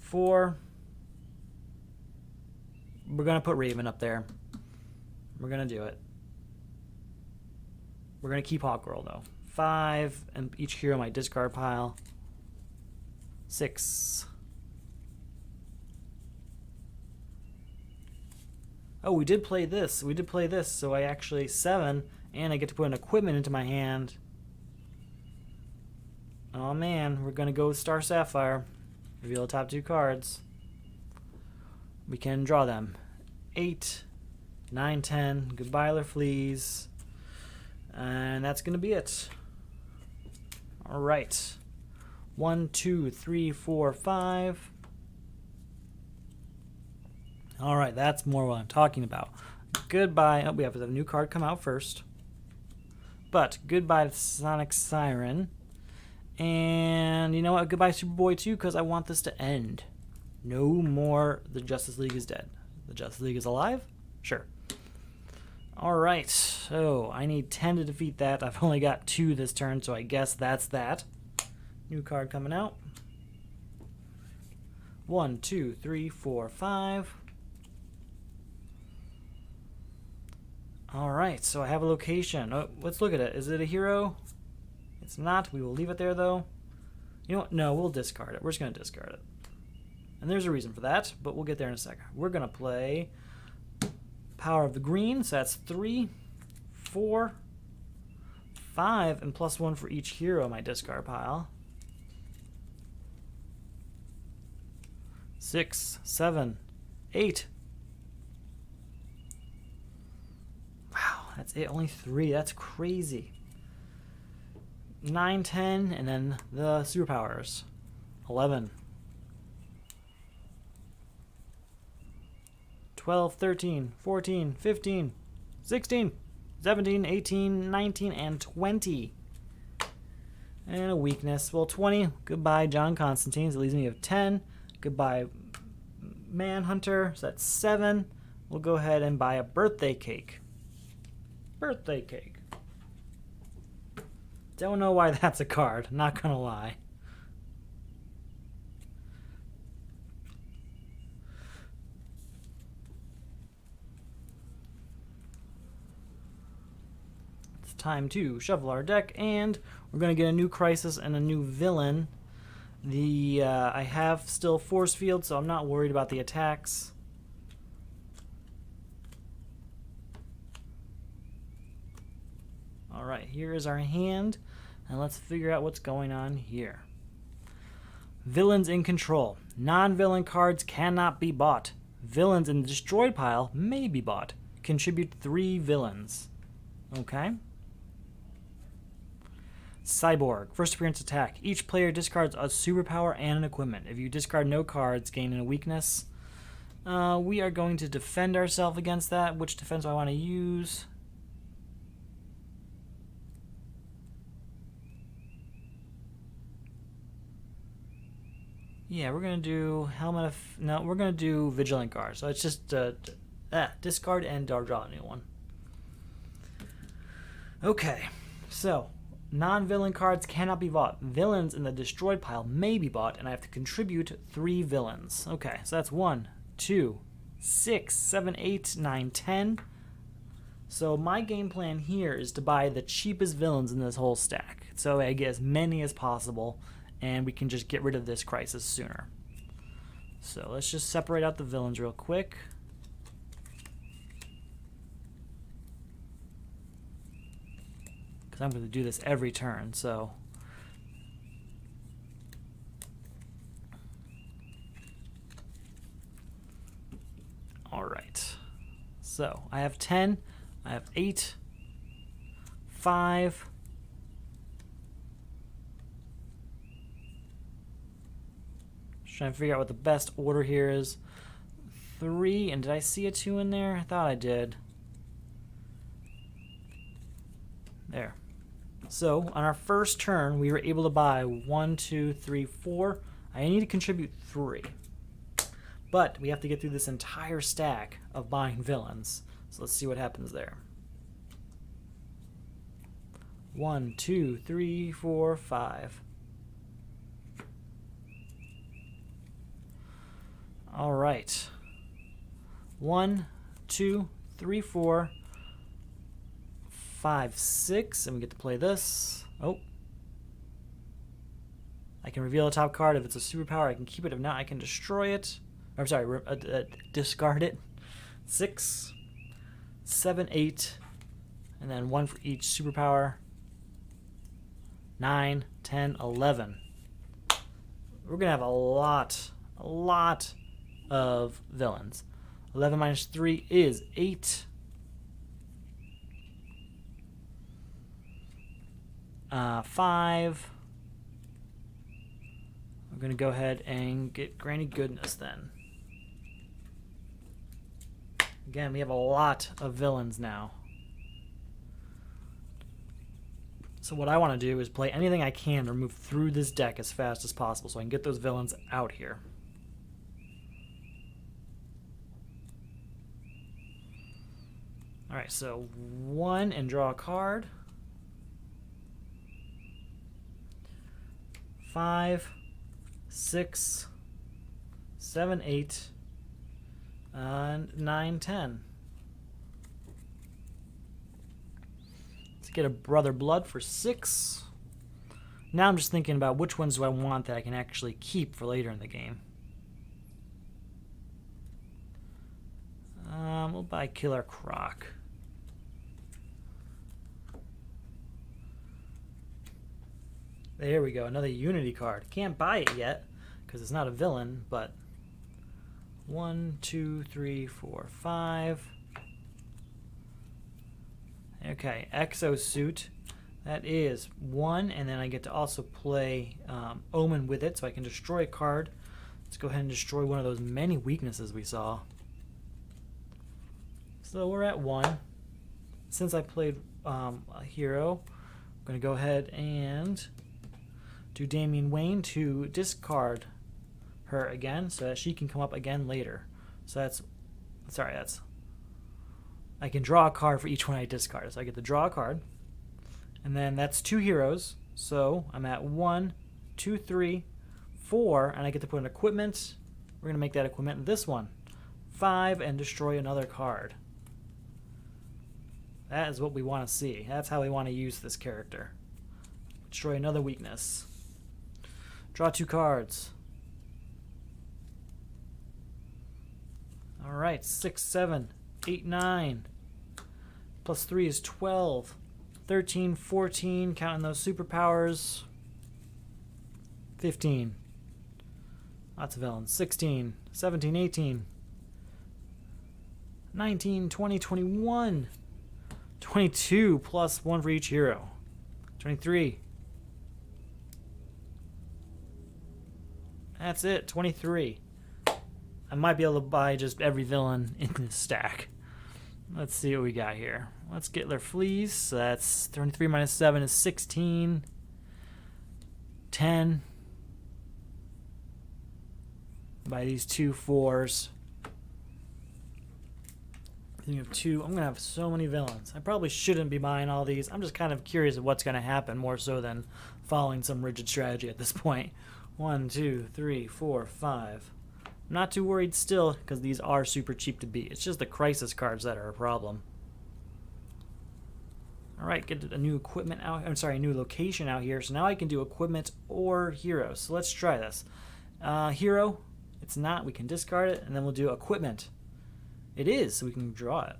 4. We're going to put Raven up there. We're going to do it. We're going to keep Hawkgirl, though. 5, and each hero in my discard pile. 6. Oh, we did play this. We did play this, so I actually 7, and I get to put an equipment into my hand. Oh man, we're going to go with Star Sapphire. Reveal the top 2 cards. We can draw them. 8, 9, 10. Goodbye, Fleas. And that's going to be it. All right. 1, 2, 3, 4, 5. All right, that's more what I'm talking about. Goodbye. Oh, we have a new card come out first. But goodbye to Sonic Siren. And you know what? Goodbye, Superboy 2, because I want this to end. No more The Justice League is dead. The Justice League is alive? Sure. All right, so I need 10 to defeat that. I've only got 2 this turn, so I guess that's that. New card coming out. 1, 2, 3, 4, 5. All right, so I have a location. Oh, let's look at it. Is it a hero? It's not. We will leave it there, though. You know what? No, we'll discard it. We're just going to discard it. And there's a reason for that, but we'll get there in a second. We're going to play Power of the Green, so that's 3, 4, 5, and +1 for each hero in my discard pile. 6, 7, 8. Wow, that's it. Only 3. That's crazy. 9, 10, and then the superpowers. 11. 12, 13, 14, 15, 16, 17, 18, 19, and 20. And a weakness. Well, 20. Goodbye, John Constantine. So it leaves me with 10. Goodbye, Manhunter. So that's 7. We'll go ahead and buy a birthday cake. Birthday cake. Don't know why that's a card, not gonna lie. It's time to shuffle our deck, and we're gonna get a new crisis and a new villain. I have still force field, so I'm not worried about the attacks. Alright, here is our hand, and let's figure out what's going on here. Villains in control. Non-villain cards cannot be bought. Villains in the destroyed pile may be bought. Contribute 3 villains. Okay. Cyborg. First appearance attack. Each player discards a superpower and an equipment. If you discard no cards, gain a weakness. We are going to defend ourselves against that. Which defense do I want to use? Yeah, we're going to do Helmet of... No, we're going to do Vigilant Guard. So it's just discard and draw a new one. Okay, so non-villain cards cannot be bought. Villains in the destroyed pile may be bought, and I have to contribute 3 villains. Okay, so that's 1, 2, 6, 7, 8, 9, 10. So my game plan here is to buy the cheapest villains in this whole stack. So I get as many as possible, and we can just get rid of this crisis sooner. So let's just separate out the villains real quick. Because I'm going to do this every turn, so... Alright. So I have 10, I have 8, 5... Trying to figure out what the best order here is. 3, and did I see a 2 in there? I thought I did. There. So on our first turn, we were able to buy 1, 2, 3, 4. I need to contribute 3. But we have to get through this entire stack of buying villains. So let's see what happens there. 1, 2, 3, 4, 5. All right. 1, 2, 3, 4, 5, 6, and we get to play this. Oh. I can reveal a top card. If it's a superpower, I can keep it. If not, I can destroy it. I'm sorry, discard it. 6, 7, 8, and then 1 for each superpower. 9, 10, 11. We're gonna have a lot of villains. 11 minus 3 is 8. 5. We're going to go ahead and get Granny Goodness then. Again, we have a lot of villains now. So what I want to do is play anything I can to move through this deck as fast as possible so I can get those villains out here. Alright, so 1 and draw a card. 5, 6, 7, 8, and 9, 10. Let's get a Brother Blood for 6. Now I'm just thinking about which ones do I want that I can actually keep for later in the game. We'll buy Killer Croc. There we go, another Unity card. Can't buy it yet because it's not a villain, but 1, 2, 3, 4, 5. Okay, Exosuit. That is 1, and then I get to also play Omen with it, so I can destroy a card. Let's go ahead and destroy one of those many weaknesses we saw. So we're at 1. Since I played a hero, I'm going to go ahead and do Damian Wayne to discard her again so that she can come up again later. So that's I can draw a card for each one I discard. So I get to draw a card, and then that's 2 heroes. So I'm at 1, 2, 3, 4, and I get to put an equipment. We're going to make that equipment this one. 5, and destroy another card. That is what we want to see. That's how we want to use this character. Destroy another weakness. Draw 2 cards. Alright, 6, 7, 8, 9. Plus 3 is 12. 13, 14, counting those superpowers. 15. Lots of villains. 16, 17, 18. 19, 20, 21. 22 plus 1 for each hero. 23. That's it, 23. I might be able to buy just every villain in this stack. Let's see what we got here. Let's get their fleas. So that's 23 minus 7 is 16. 10. Buy these 2 4s. Then you have 2. I'm going to have so many villains. I probably shouldn't be buying all these. I'm just kind of curious of what's going to happen more so than following some rigid strategy at this point. 1, 2, 3, 4, 5. I'm not too worried still because these are super cheap to beat. It's just the crisis cards that are a problem. Alright, get a new equipment out. I'm sorry, a new location out here. So now I can do equipment or hero. So let's try this. Hero, it's not. We can discard it, and then we'll do equipment. It is, so we can draw it.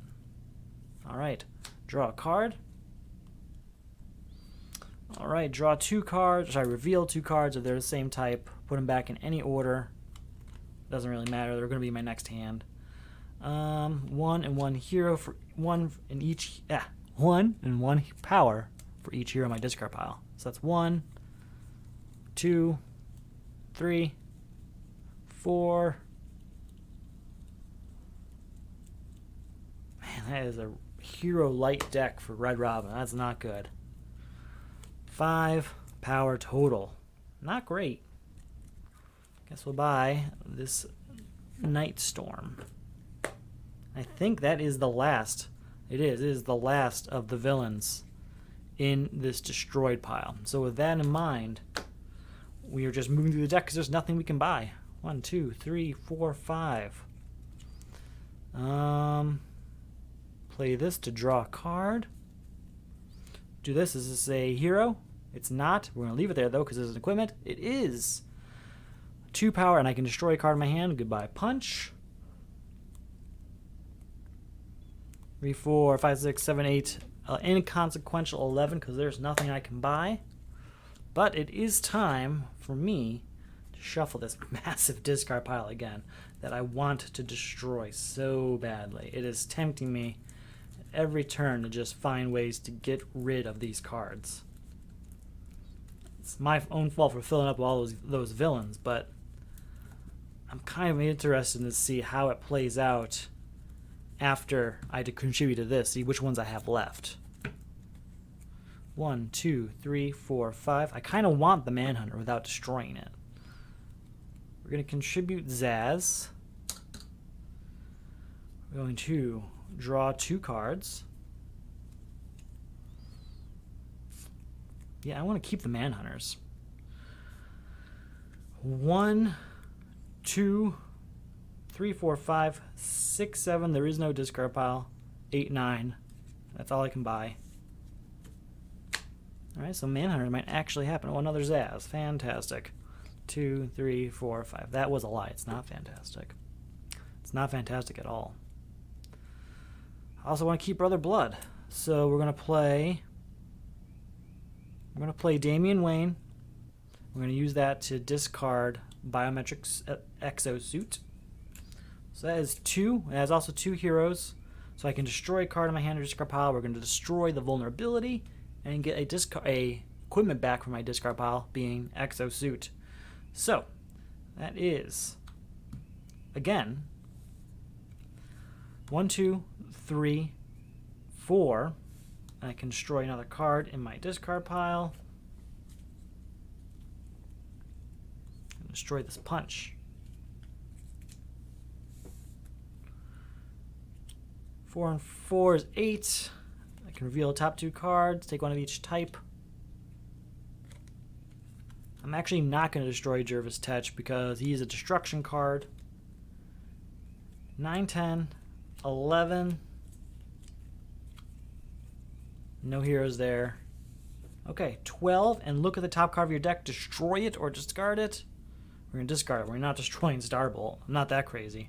Alright, draw a card. Alright, draw 2 cards. Sorry, reveal 2 cards if they're the same type. Put them back in any order. Doesn't really matter. They're going to be my next hand. 1 and 1 hero for 1 in each. 1 and 1 power for each hero in my discard pile. So that's 1, 2, 3, 4. Man, that is a hero light deck for Red Robin. That's not good. 5 power total. Not great. Guess we'll buy this Night Storm. I think that is the last. It is the last of the villains in this destroyed pile. So with that in mind, we are just moving through the deck because there's nothing we can buy. 1, 2, 3, 4, 5. Play this to draw a card. Do this. Is this a hero? It's not. We're going to leave it there though because it's an equipment. It is. 2 power, and I can destroy a card in my hand. Goodbye, punch. 3, 4, 5, 6, 7, 8. Inconsequential 11 because there's nothing I can buy. But it is time for me to shuffle this massive discard pile again that I want to destroy so badly. It is tempting me at every turn to just find ways to get rid of these cards. It's my own fault for filling up all those villains, but I'm kind of interested to see how it plays out after I contribute to this, see which ones I have left. 1, 2, 3, 4, 5. I kind of want the Manhunter without destroying it. We're going to contribute Zaz. We're going to draw 2 cards. Yeah, I want to keep the Manhunters. 1, 2, 3, 4, 5, 6, 7. There is no discard pile. 8, 9. That's all I can buy. Alright, so Manhunter might actually happen. Oh, another Zaz. Fantastic. 2, 3, 4, 5. That was a lie. It's not fantastic. It's not fantastic at all. I also want to keep Brother Blood. So we're going to play Damian Wayne. We're going to use that to discard Biometrics Exosuit. So that is 2. It has also 2 heroes. So I can destroy a card in my hand or discard pile. We're going to destroy the vulnerability and get a equipment back from my discard pile, being Exosuit. So that is, again, 1, 2, 3, 4. And I can destroy another card in my discard pile. And destroy this punch. 4 and 4 is 8. I can reveal the top 2 cards, take one of each type. I'm actually not going to destroy Jervis Tetch because he's a destruction card. 9, 10, 11. No heroes there. Okay, 12, and look at the top card of your deck. Destroy it or discard it. We're going to discard it. We're not destroying Starbolt. I'm not that crazy.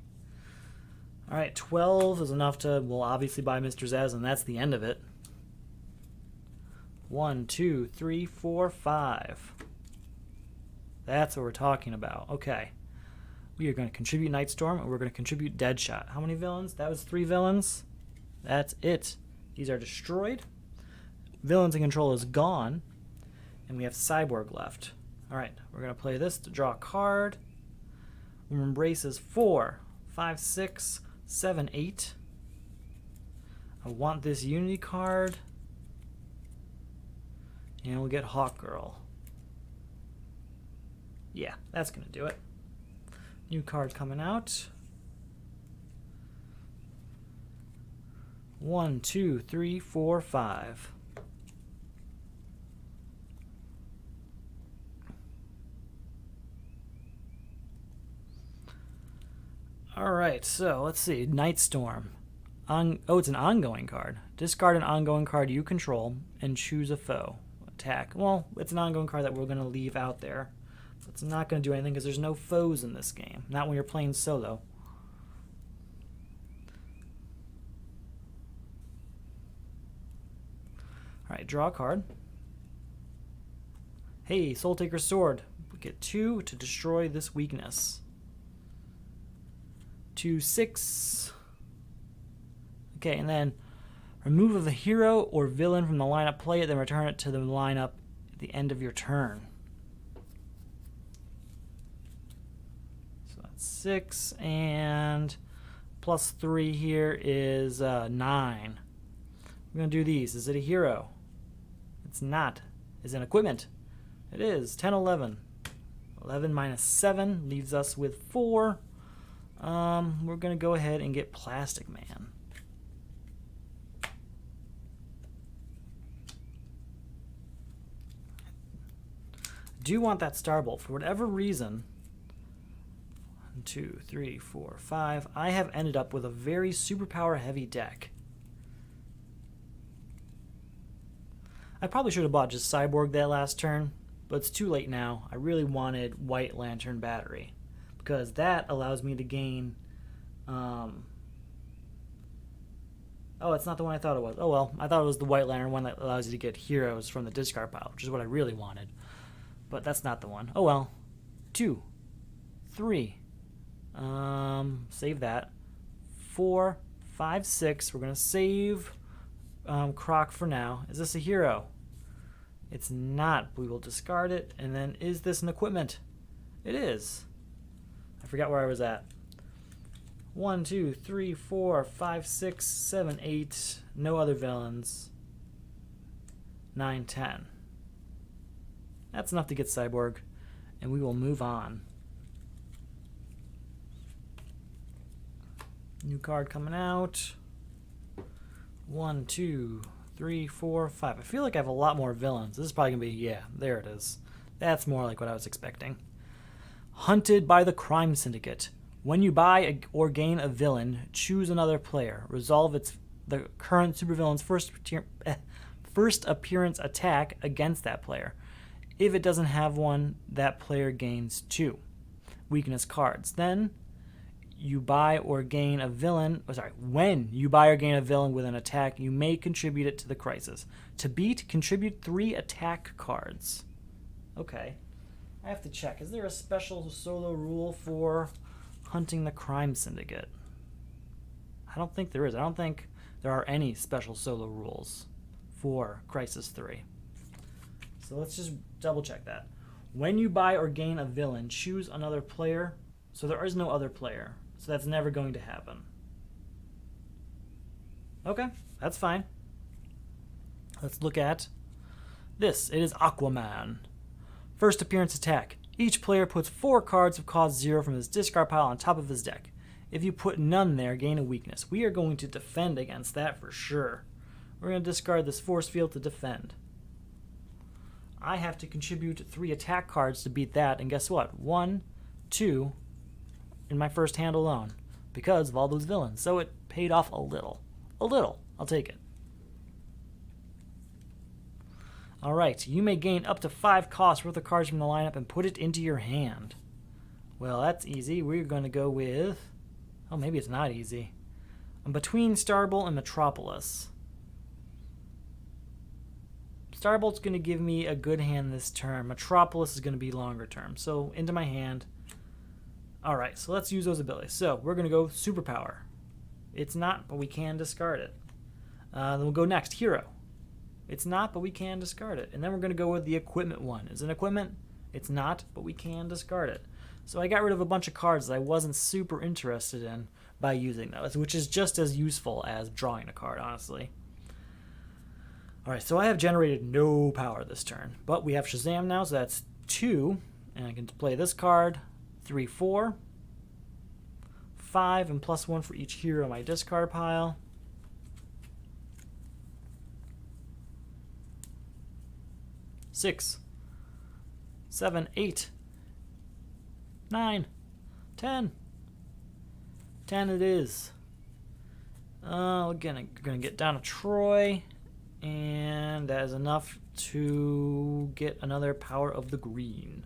All right, 12 is enough to, we'll obviously buy Mr. Zez, and that's the end of it. 1, 2, 3, 4, 5. That's what we're talking about. Okay. We are going to contribute Nightstorm, and we're going to contribute Deadshot. How many villains? That was 3 villains. That's it. These are destroyed. Villains in control is gone. And we have Cyborg left. Alright, we're going to play this to draw a card. Embrace is 4, 5, 6, 7, 8. I want this Unity card. And we'll get Hawkgirl. Yeah, that's going to do it. New card coming out. 1, 2, 3, 4, 5. Alright, so let's see. Nightstorm. Oh, it's an ongoing card. Discard an ongoing card you control and choose a foe. Attack. Well, it's an ongoing card that we're going to leave out there. It's not going to do anything because there's no foes in this game. Not when you're playing solo. Alright, draw a card. Hey, Soul Taker's Sword. We get 2 to destroy this weakness. 2, 6. Okay, and then remove of a hero or villain from the lineup, play it, then return it to the lineup at the end of your turn. So that's 6, and plus 3 here is 9. We're going to do these. Is it a hero? It's not. Is it an equipment? It is. 10, 11. 11 minus 7 leaves us with 4. We're going to go ahead and get Plastic Man. Do want that Starbolt for whatever reason. 1, 2, 3, 4, 5. I have ended up with a very superpower heavy deck. I probably should have bought just Cyborg that last turn, but it's too late now. I really wanted White Lantern Battery because that allows me to gain. Oh, it's not the one I thought it was. Oh well, I thought it was the White Lantern one that allows you to get heroes from the discard pile, which is what I really wanted. But that's not the one. Oh well. 2, 3. Save that. 4, 5, 6. We're gonna save Croc for now. Is this a hero? It's not. We will discard it. And then, is this an equipment? It is. I forgot where I was at. 1, 2, 3, 4, 5, 6, 7, 8. No other villains. 9, 10. That's enough to get Cyborg, and we will move on. New card coming out. 1, 2, 3, 4, 5. I feel like I have a lot more villains. This is probably going to be, yeah, there it is. That's more like what I was expecting. Hunted by the Crime Syndicate. When you buy or gain a villain, choose another player. Resolve the current supervillain's first appearance attack against that player. If it doesn't have one, that player gains 2 weakness cards. Then you buy or gain a villain. When you buy or gain a villain with an attack, you may contribute it to the crisis. To beat, contribute 3 attack cards. Okay, I have to check. Is there a special solo rule for hunting the Crime Syndicate? I don't think there is. I don't think there are any special solo rules for Crisis 3. So let's just double check that. When you buy or gain a villain, choose another player. So there is no other player. So that's never going to happen. Okay, that's fine. Let's look at this. It is Aquaman. First appearance attack. Each player puts 4 cards of cost 0 from his discard pile on top of his deck. If you put none there, gain a weakness. We are going to defend against that for sure. We're going to discard this force field to defend. I have to contribute 3 attack cards to beat that, and guess what? 1, 2 in my first hand alone because of all those villains. So it paid off a little. A little. I'll take it. Alright, you may gain up to 5 costs worth of cards from the lineup and put it into your hand. Well, that's easy. We're going to go with... Oh, maybe it's not easy. I'm between Starbolt and Metropolis. Starbolt's going to give me a good hand this turn. Metropolis is going to be longer term. So, into my hand. Alright, so let's use those abilities. So, we're going to go Superpower. It's not, but we can discard it. Then we'll go next, Hero. It's not, but we can discard it. And then we're going to go with the Equipment one. Is it an equipment? It's not, but we can discard it. So I got rid of a bunch of cards that I wasn't super interested in by using those, which is just as useful as drawing a card, honestly. Alright, so I have generated no power this turn, but we have Shazam now, so that's 2, and I can play this card, 3, 4, 5, and +1 for each hero in my discard pile. Six, 7, 8, 9, 10. 10 it is. We're gonna get down to Troy, and that is enough to get another Power of the Green.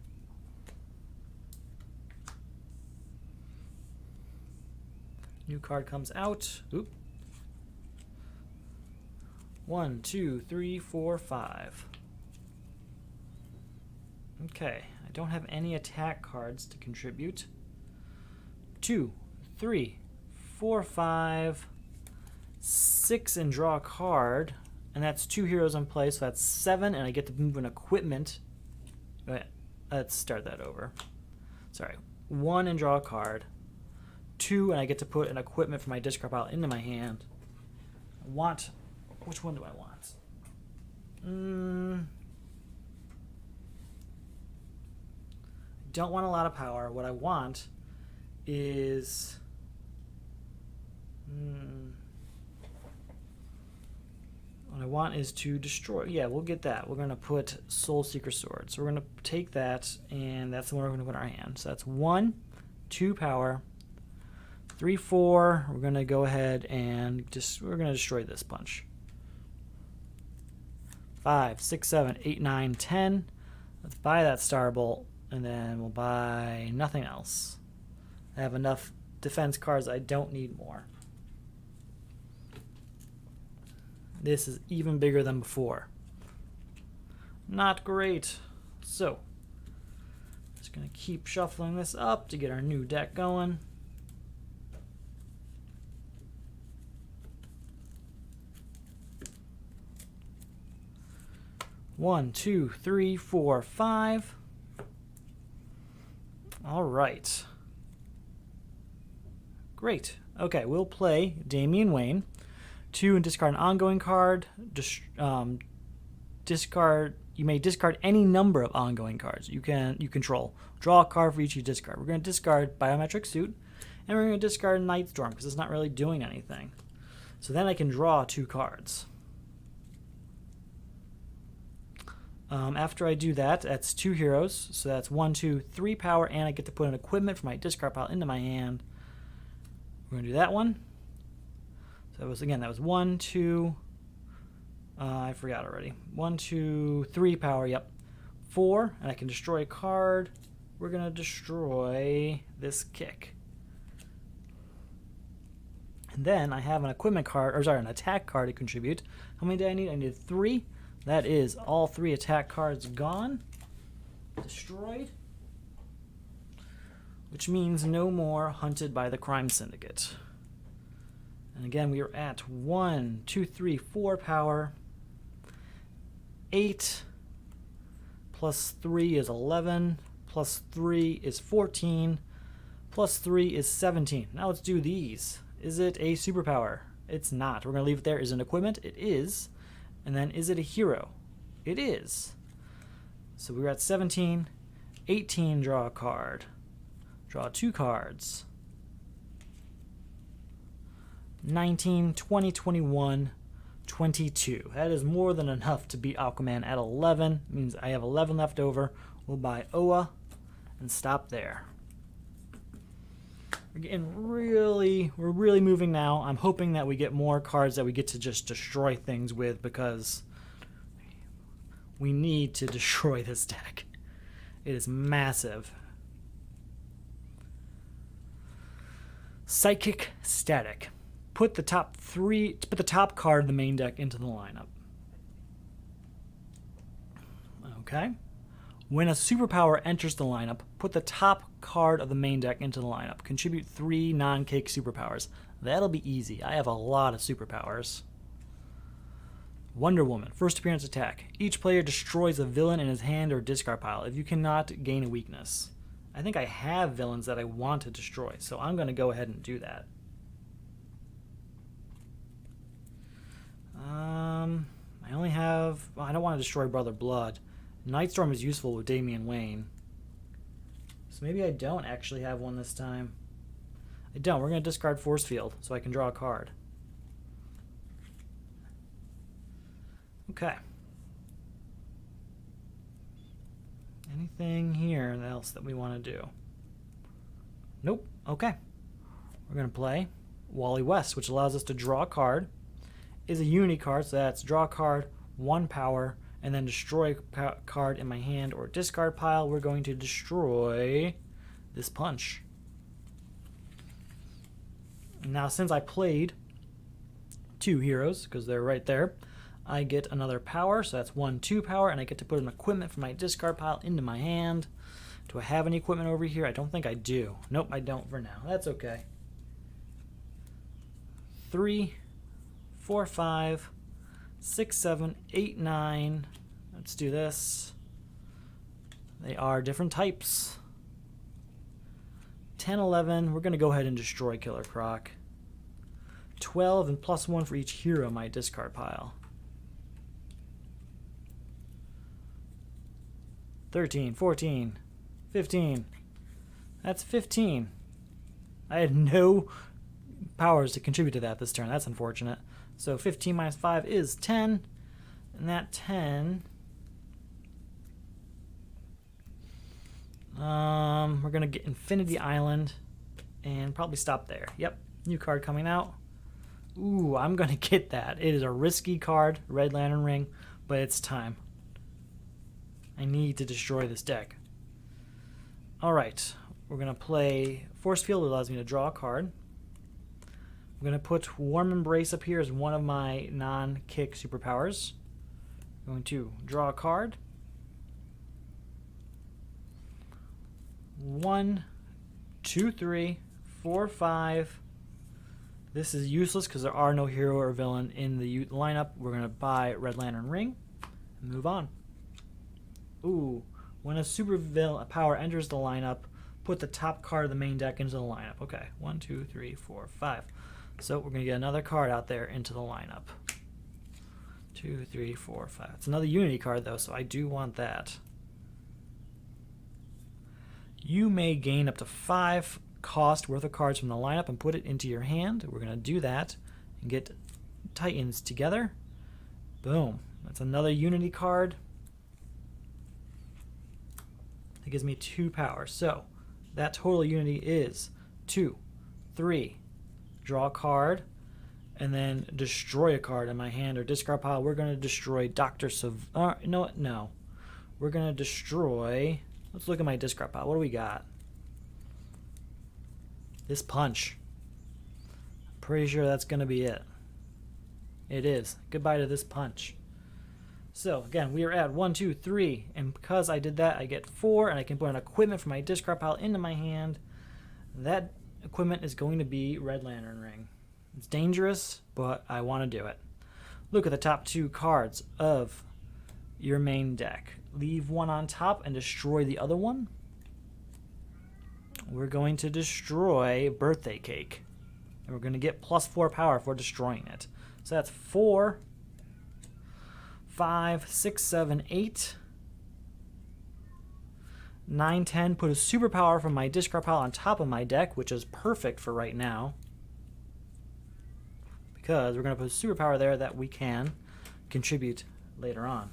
New card comes out. Oop. 1, 2, 3, 4, 5. Okay, I don't have any attack cards to contribute. 2, 3, 4, 5, 6, and draw a card. And that's 2 heroes in play, so that's 7, and I get to move an equipment. Wait, let's start that over. Sorry. 1 and draw a card. 2, and I get to put an equipment from my discard pile into my hand. I want... Which one do I want? Don't want a lot of power. What I want is... What I want is to destroy. Yeah, we'll get that. We're going to put Soul Seeker Sword. So we're going to take that, and that's the one we're going to put in our hand. So that's 1, 2 power, 3, 4. We're going to go ahead and we're going to destroy this bunch. 5, 6, 7, 8, 9, 10. Let's buy that Starbolt, and then we'll buy nothing else. I have enough defense cards. I don't need more. This is even bigger than before. Not great. So, just going to keep shuffling this up to get our new deck going. One, 2, 3, 4, 5. All right. Great. Okay, we'll play Damian Wayne. 2, and discard an ongoing card. Discard. You may discard any number of ongoing cards you control. Draw a card for each you discard. We're going to discard Biometric Suit, and we're going to discard Nightstorm because it's not really doing anything. So then I can draw 2 cards. After I do that, that's 2 heroes. So that's 1, 2, 3 power, and I get to put an equipment from my discard pile into my hand. We're going to do that one. So that was 1, 2, I forgot already. 1, 2, 3 power, yep. 4, and I can destroy a card. We're going to destroy this kick. And then I have an equipment card, or sorry, an attack card to contribute. How many do I need? I need 3. That is all 3 attack cards gone. Destroyed. Which means no more hunted by the crime syndicate. And again, we are at 1, 2, 3, 4 power. 8 plus 3 is 11. Plus 3 is 14. Plus 3 is 17. Now let's do these. Is it a superpower? It's not. We're going to leave it there. Is it an equipment? It is. And then is it a hero? It is. So we're at 17. 18, draw a card. Draw 2 cards. 19, 20, 21, 22. That is more than enough to beat Aquaman at 11. It means I have 11 left over. We'll buy Oa and stop there. We're really moving now. I'm hoping that we get more cards that we get to just destroy things with, because we need to destroy this deck. It is massive. Psychic Static. Put the top card of the main deck into the lineup. Okay. When a superpower enters the lineup, put the top card of the main deck into the lineup. Contribute 3 non-cake superpowers. That'll be easy. I have a lot of superpowers. Wonder Woman. First appearance attack. Each player destroys a villain in his hand or discard pile. If you cannot, gain a weakness. I think I have villains that I want to destroy, so I'm going to go ahead and do that. I only have... Well, I don't want to destroy Brother Blood. Nightstorm is useful with Damian Wayne. So maybe I don't actually have one this time. I don't. We're going to discard Force Field so I can draw a card. Okay. Anything here else that we want to do? Nope. Okay. We're going to play Wally West, which allows us to draw a card. Is a Unity card, so that's draw a card, 1 power, and then destroy a card in my hand or discard pile. We're going to destroy this Punch. Now, since I played 2 heroes, because they're right there, I get another power, so that's 1, 2 power, and I get to put an equipment from my discard pile into my hand. Do I have any equipment over here? I don't think I do. Nope, I don't for now. That's okay. 3, 4, 5, 6, 7, 8, 9. Let's do this. They are different types. 10, 11. We're going to go ahead and destroy Killer Croc. 12 and +1 for each hero in my discard pile. 13, 14, 15. That's 15. I had no powers to contribute to that this turn. That's unfortunate. So 15 minus 5 is 10. And that 10... we're going to get Infinity Island and probably stop there. Yep, new card coming out. Ooh, I'm going to get that. It is a risky card, Red Lantern Ring, but it's time. I need to destroy this deck. Alright, we're going to play Force Field. It allows me to draw a card. I'm going to put Warm Embrace up here as one of my non-kick superpowers. I'm going to draw a card. 1, 2, 3, 4, 5. This is useless because there are no hero or villain in the lineup. We're going to buy Red Lantern Ring and move on. Ooh, when a super villain power enters the lineup, put the top card of the main deck into the lineup. Okay, 1, 2, 3, 4, 5. So we're going to get another card out there into the lineup. 2, 3, 4, 5. It's another Unity card, though, so I do want that. You may gain up to 5 cost worth of cards from the lineup and put it into your hand. We're going to do that and get Titans together. Boom. That's another Unity card. It gives me 2 power. So that total Unity is 2, 3. Draw a card, and then destroy a card in my hand or discard pile. We're going to destroy Dr. No. We're going to destroy... Let's look at my discard pile. What do we got? This Punch. Pretty sure that's going to be it. It is. Goodbye to this Punch. So, again, we are at 1, 2, 3. And because I did that, I get 4. And I can put an equipment from my discard pile into my hand. That equipment is going to be Red Lantern Ring. It's dangerous, but I want to do it. Look at the top 2 cards of your main deck. Leave one on top and destroy the other one. We're going to destroy Birthday Cake. And we're going to get +4 power for destroying it. So that's 4, 5, 6, 7, 8, 9, 10. Put a superpower from my discard pile on top of my deck, which is perfect for right now. because we're going to put a superpower there that we can contribute later on.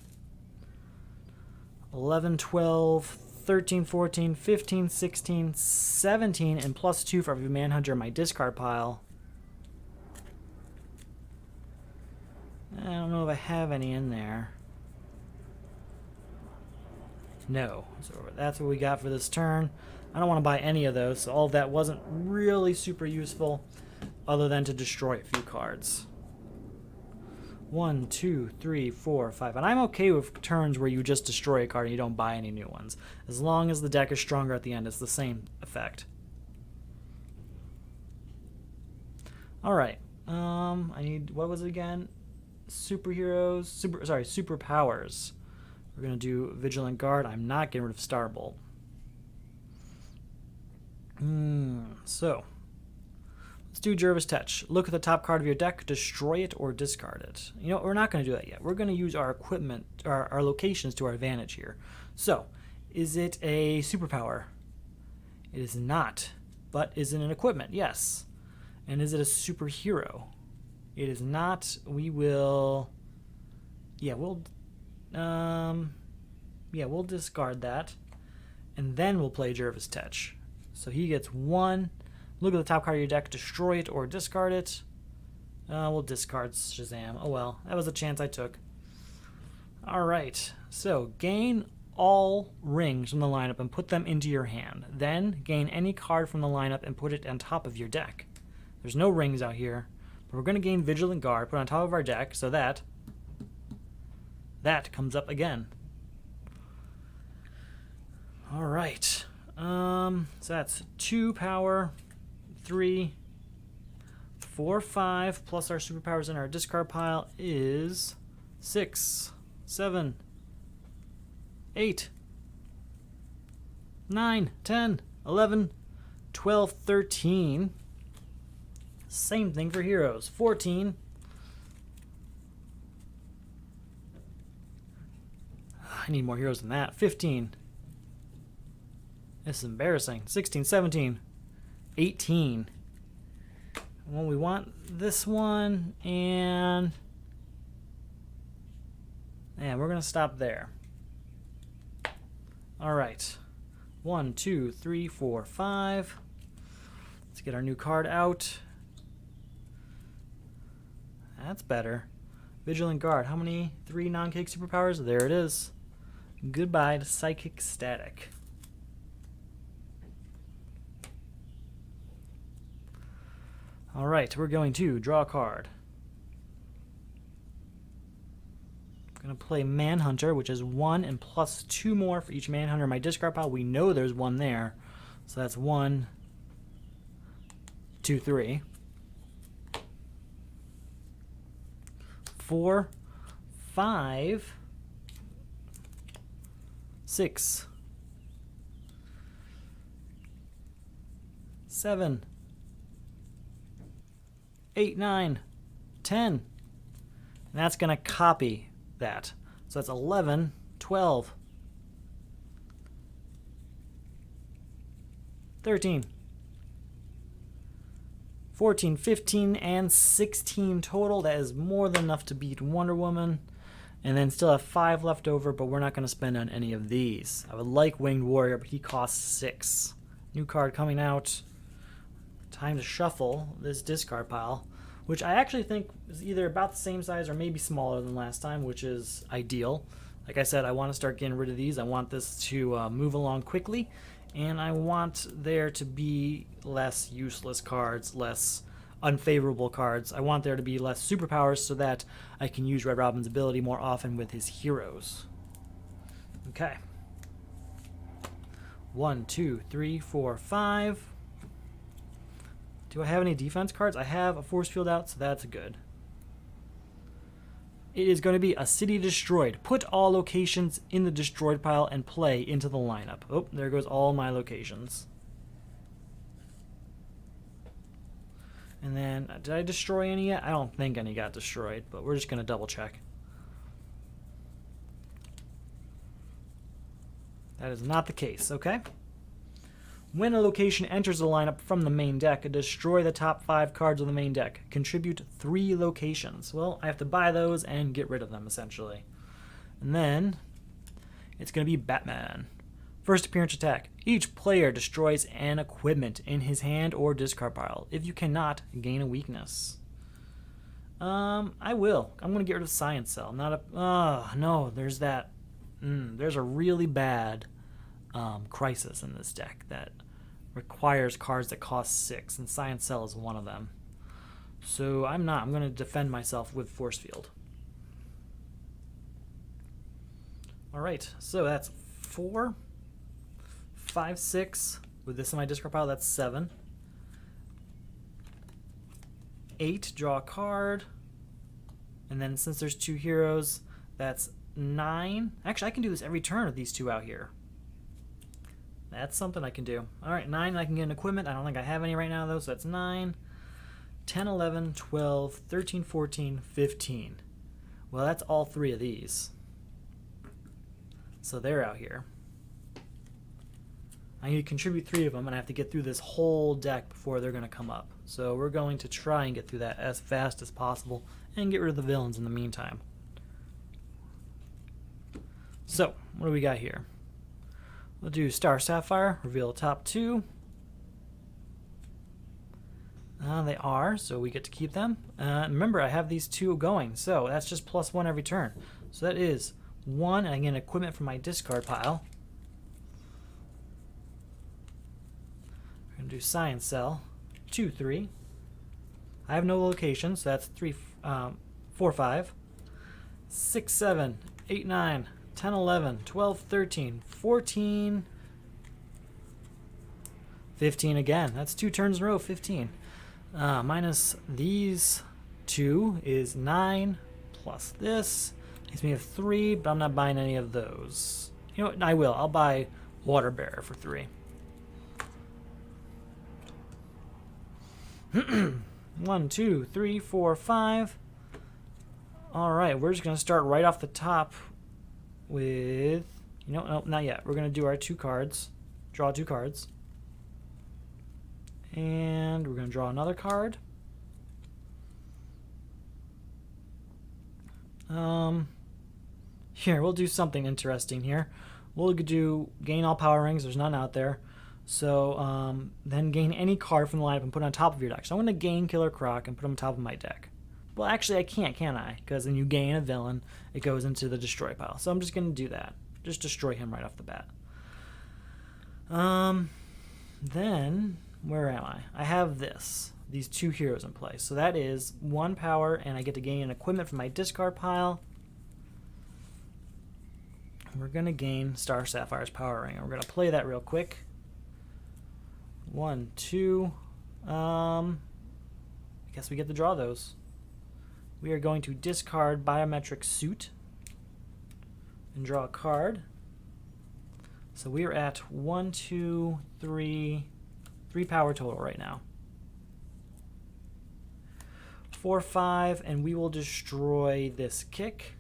11, 12, 13, 14, 15, 16, 17, and +2 for every Manhunter in my discard pile. I don't know if I have any in there. No. So that's what we got for this turn. I don't want to buy any of those, so all of that wasn't really super useful other than to destroy a few cards. 1, 2, 3, 4, 5. And I'm okay with turns where you just destroy a card and you don't buy any new ones. As long as the deck is stronger at the end, it's the same effect. Alright. I need, what was it again? Superpowers. We're going to do Vigilant Guard. I'm not getting rid of Starbolt. So, let's do Jervis Tetch. Look at the top card of your deck, destroy it or discard it. You know, we're not going to do that yet. We're going to use our equipment, our locations to our advantage here. So, is it a superpower? It is not. But is it an equipment? Yes. And is it a superhero? It is not. We will... Yeah, we'll discard that. And then we'll play Jervis Tetch. So he gets 1. Look at the top card of your deck, destroy it or discard it. We'll discard Shazam. Oh well, that was a chance I took. Alright, so gain all rings from the lineup and put them into your hand. Then gain any card from the lineup and put it on top of your deck. There's no rings out here, but we're going to gain Vigilant Guard, put it on top of our deck, so that comes up again. Alright. So that's 2 power, 3, 4, 5, plus our superpowers in our discard pile is 6, 7, 8, 9, 10, 11, 12, 13. Same thing for heroes. 14. I need more heroes than that. 15. This is embarrassing. 16, 17, 18. Well, we want this one, and we're going to stop there. All right. 1, 2, 3, 4, 5. Let's get our new card out. That's better. Vigilant Guard. How many? 3 non-kick superpowers? There it is. Goodbye to Psychic Static. Alright, we're going to draw a card. I'm going to play Manhunter, which is 1 and +2 more for each Manhunter in my discard pile. We know there's 1 there. So that's 1, 2, 3. 4, 5, 6, 7, 8, 9, 10. And that's going to copy that. So that's 11, 12, 13, 14, 15, and 16 total. That is more than enough to beat Wonder Woman. And then still have 5 left over, but we're not going to spend on any of these. I would like Winged Warrior, but he costs 6. New card coming out. Time to shuffle this discard pile, which I actually think is either about the same size or maybe smaller than last time, which is ideal. Like I said, I want to start getting rid of these. I want this to move along quickly, and I want there to be less useless cards, less unfavorable cards. I want there to be less superpowers so that I can use Red Robin's ability more often with his heroes. Okay. 1, 2, 3, 4, 5. Do I have any defense cards? I have a force field out, so that's good. It is going to be a city destroyed. Put all locations in the destroyed pile and play into the lineup. Oh, there goes all my locations. And then, did I destroy any yet? I don't think any got destroyed, but we're just going to double check. That is not the case, okay? When a location enters the lineup from the main deck, destroy the top 5 cards of the main deck. Contribute 3 locations. Well, I have to buy those and get rid of them, essentially. And then, it's going to be Batman. First appearance attack. Each player destroys an equipment in his hand or discard pile. If you cannot, gain a weakness. I will. I'm going to get rid of Science Cell. Not a... no, there's that... there's a really bad Crisis in this deck that requires cards that cost 6, and Science Cell is one of them. So I'm going to defend myself with Force Field. Alright, so that's 4, 5, 6. With this in my discard pile, that's 7. 8, draw a card. And then since there's 2 heroes, that's 9. Actually, I can do this every turn with these 2 out here. That's something I can do. Alright, 9, I can get an equipment. I don't think I have any right now, though, so that's 9. 10, 11, 12, 13, 14, 15. Well, that's all 3 of these. So they're out here. I need to contribute 3 of them, and I have to get through this whole deck before they're going to come up. So we're going to try and get through that as fast as possible and get rid of the villains in the meantime. So, what do we got here? We'll do Star Sapphire, reveal the top 2. They are, so we get to keep them. Remember, I have these 2 going, so that's just +1 every turn. So that is 1, and I get equipment from my discard pile. We're going to do Science Cell, 2, 3. I have no location, so that's 3, 4, 5, 6, 7, 8, 9, 10, 11, 12, 13, 14, 15 again. That's 2 turns in a row, 15. Minus these 2 is 9, plus this. Gives me a 3, but I'm not buying any of those. You know what? I will. I'll buy Water Bearer for 3. 1, 2, 3, 4, 5. Alright, we're just going to start right off the top with... no, not yet. We're going to do our 2 cards. Draw 2 cards. And we're going to draw another card. Here, we'll do something interesting here. We'll do gain all power rings. There's none out there. So, then gain any card from the lineup and put it on top of your deck. So I'm going to gain Killer Croc and put him on top of my deck. Well, actually, I can't, can I? Because when you gain a villain, it goes into the destroy pile. So I'm just going to do that. Just destroy him right off the bat. Then, where am I? I have these 2 heroes in play. So that is 1 power, and I get to gain an equipment from my discard pile. We're going to gain Star Sapphire's power ring. And we're going to play that real quick. 1, 2. I guess we get to draw those. We are going to discard Biometric Suit and draw a card. So we are at 1, 2, 3 power total right now. 4, 5, and we will destroy this kick.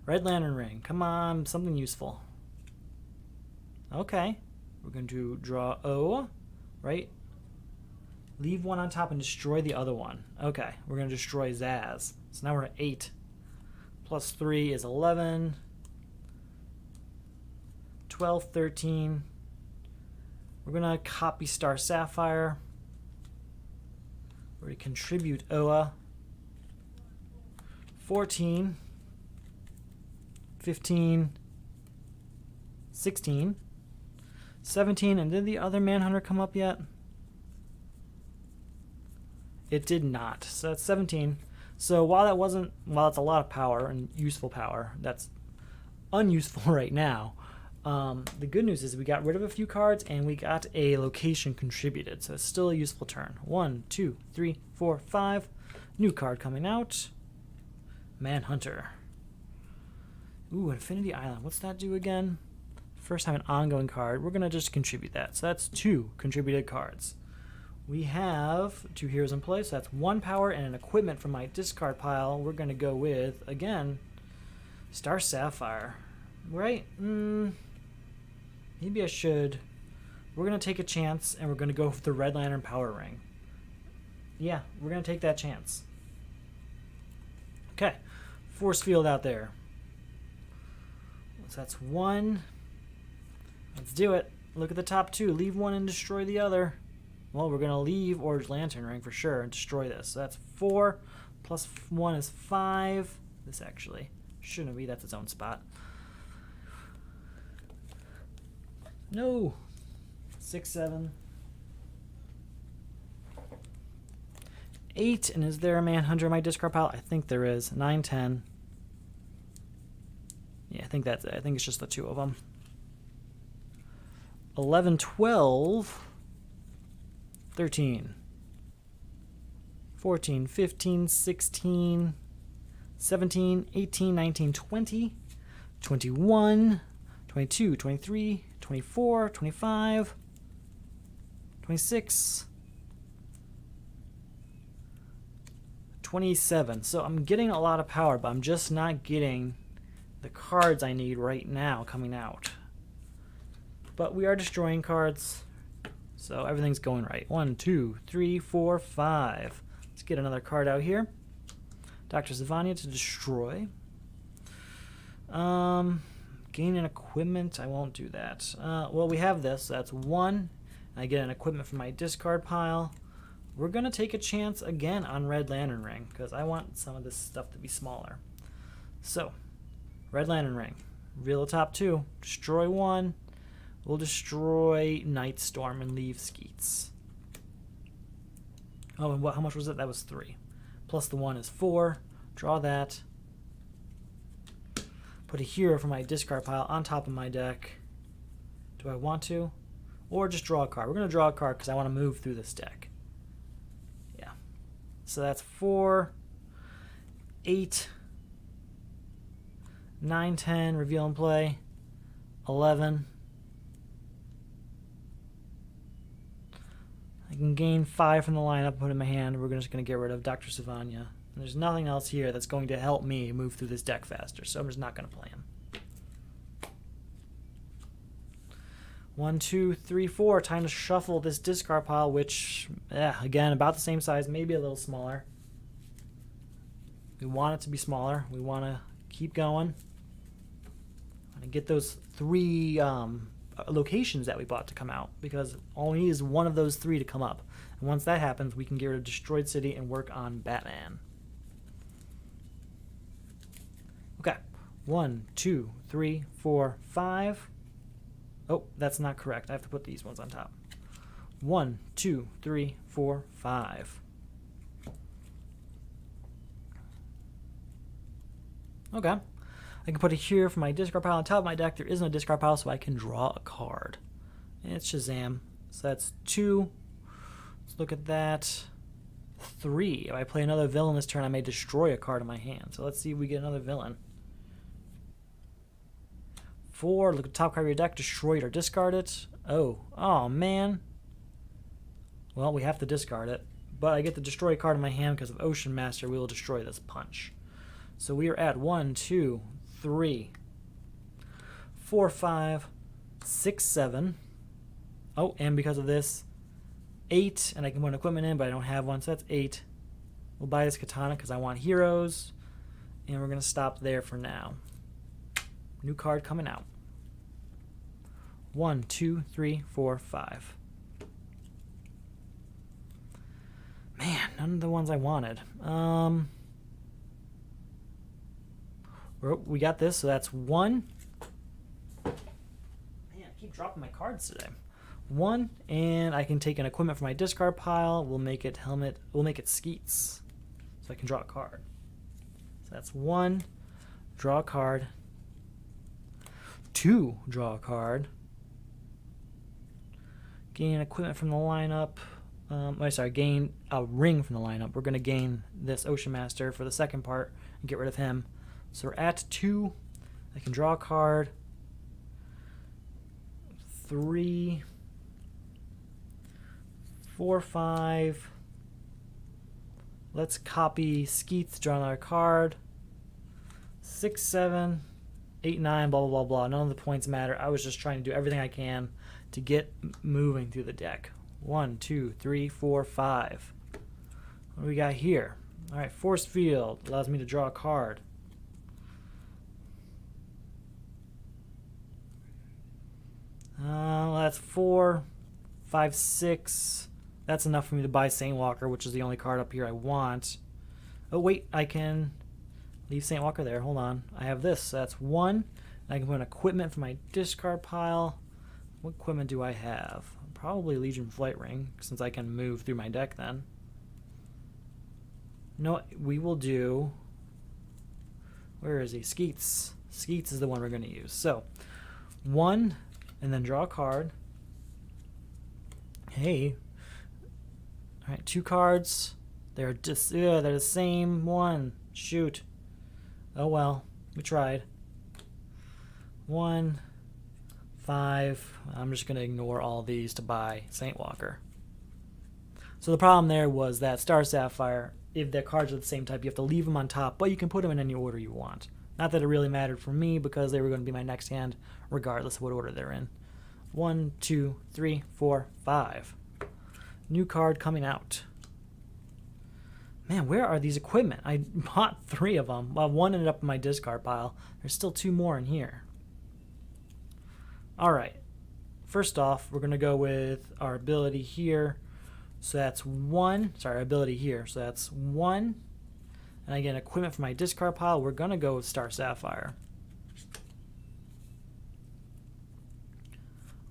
Red Lantern Ring. Come on, something useful. Okay. We're going to draw O, right? Leave 1 on top and destroy the other one. Okay, we're going to destroy Zaz. So now we're at 8. Plus 3 is 11. 12, 13. We're going to copy Star Sapphire. We're going to contribute Oa. 14. 15. 16. 17. And did the other Manhunter come up yet? It did not. So that's 17. So while it's a lot of power and useful power, that's unuseful right now. The good news is we got rid of a few cards and we got a location contributed. So it's still a useful turn. 1, 2, 3, 4, 5. New card coming out. Manhunter. Ooh, Infinity Island. What's that do again? First time an ongoing card. We're going to just contribute that. So that's 2 contributed cards. We have 2 heroes in play, so that's 1 power and an equipment from my discard pile. We're going to go with, again, Star Sapphire. Right? Maybe I should we're going to take a chance and we're going to go for the Red Lantern Power Ring. Yeah, we're going to take that chance. Okay, force field out there. So that's one. Let's do it. Look at the top two. Leave one and destroy the other. Well, we're going to leave Orange Lantern Ring for sure and destroy this. So that's 4 plus 1 is 5. This actually shouldn't be. That's its own spot. No. 6, 7. 8. And is there a Manhunter in my discard pile? I think there is. 9, 10. Yeah, I think that's it. I think it's just the two of them. 11, 12. 13. 14, 15, 16, 17, 18, 19, 20, 21, 22, 23, 24, 25, 26, 27. So I'm getting a lot of power, but I'm just not getting the cards I need right now coming out. But we are destroying cards, so everything's going right. 1, 2, 3, 4, 5. Let's get another card out here. Dr. Savania to destroy. Gain an equipment. I won't do that. Well, we have this. So that's 1. I get an equipment from my discard pile. We're going to take a chance again on Red Lantern Ring because I want some of this stuff to be smaller. So, Red Lantern Ring. Reveal the top 2. Destroy 1. We'll destroy Night Storm and leave Skeets. Oh, and how much was it? That was 3. Plus the 1 is 4. Draw that. Put a hero from my discard pile on top of my deck. Do I want to? Or just draw a card. We're going to draw a card because I want to move through this deck. Yeah. So that's 4, 8, 9, 10, reveal and play, 11. I can gain 5 from the lineup, put it in my hand. We're just going to get rid of Dr. Savania. And there's nothing else here that's going to help me move through this deck faster, so I'm just not going to play him. 1, 2, 3, 4. Time to shuffle this discard pile, which, again, about the same size, maybe a little smaller. We want it to be smaller. We want to keep going. And get those 3 locations that we bought to come out, because all we need is one of those 3 to come up. And once that happens, we can get rid of Destroyed City and work on Batman. Okay. 1, 2, 3, 4, 5. Oh, that's not correct. I have to put these ones on top. 1, 2, 3, 4, 5. Okay. I can put it here for my discard pile on top of my deck. There is no discard pile, so I can draw a card. And it's Shazam. So that's 2. Let's look at that. 3. If I play another villain this turn, I may destroy a card in my hand. So let's see if we get another villain. 4. Look at the top card of your deck. Destroy it or discard it. Oh, man. Well, we have to discard it. But I get the destroy card in my hand because of Ocean Master. We will destroy this punch. So we are at 1, 2, 3, 4, 5, 6, 7. Oh, and because of this, 8. And I can put an equipment in, but I don't have one, so that's 8. We'll buy this katana because I want heroes. And we're going to stop there for now. New card coming out. 1, 2, 3, 4, 5. Man, none of the ones I wanted. We got this, so that's 1. Man, I keep dropping my cards today. 1, and I can take an equipment from my discard pile. We'll make it helmet. We'll make it Skeets, so I can draw a card. So that's 1. Draw a card. 2. Draw a card. Gain equipment from the lineup. Gain a ring from the lineup. We're going to gain this Ocean Master for the second part and get rid of him. So we're at 2. I can draw a card. 3, 4, 5. Let's copy Skeets, draw another card. 6, 7. 8, 9, blah, blah, blah, blah. None of the points matter. I was just trying to do everything I can to get moving through the deck. 1, 2, 3, 4, 5. What do we got here? All right, Force Field allows me to draw a card. That's 4, 5, 6. That's enough for me to buy Saint Walker, which is the only card up here I want. Oh, wait, I can leave Saint Walker there. Hold on. I have this. So that's 1. I can put an equipment for my discard pile. What equipment do I have? Probably Legion Flight Ring, since I can move through my deck then. No, we will do... Where is he? Skeets. Skeets is the one we're going to use. So, 1, and then draw a card. Hey. Alright, 2 cards. They're just... they're the same one. Shoot. Oh well. We tried. 1, 5. I'm just going to ignore all these to buy Saint Walker. So the problem there was that Star Sapphire, if the cards are the same type, you have to leave them on top, but you can put them in any order you want. Not that it really mattered for me, because they were going to be my next hand, regardless of what order they're in. 1, 2, 3, 4, 5. New card coming out. Man, where are these equipment? I bought 3 of them. Well, 1 ended up in my discard pile. There's still 2 more in here. Alright. First off, we're going to go with our ability here. So that's 1. Sorry, ability here. So that's 1. And I get an equipment for my discard pile. We're going to go with Star Sapphire.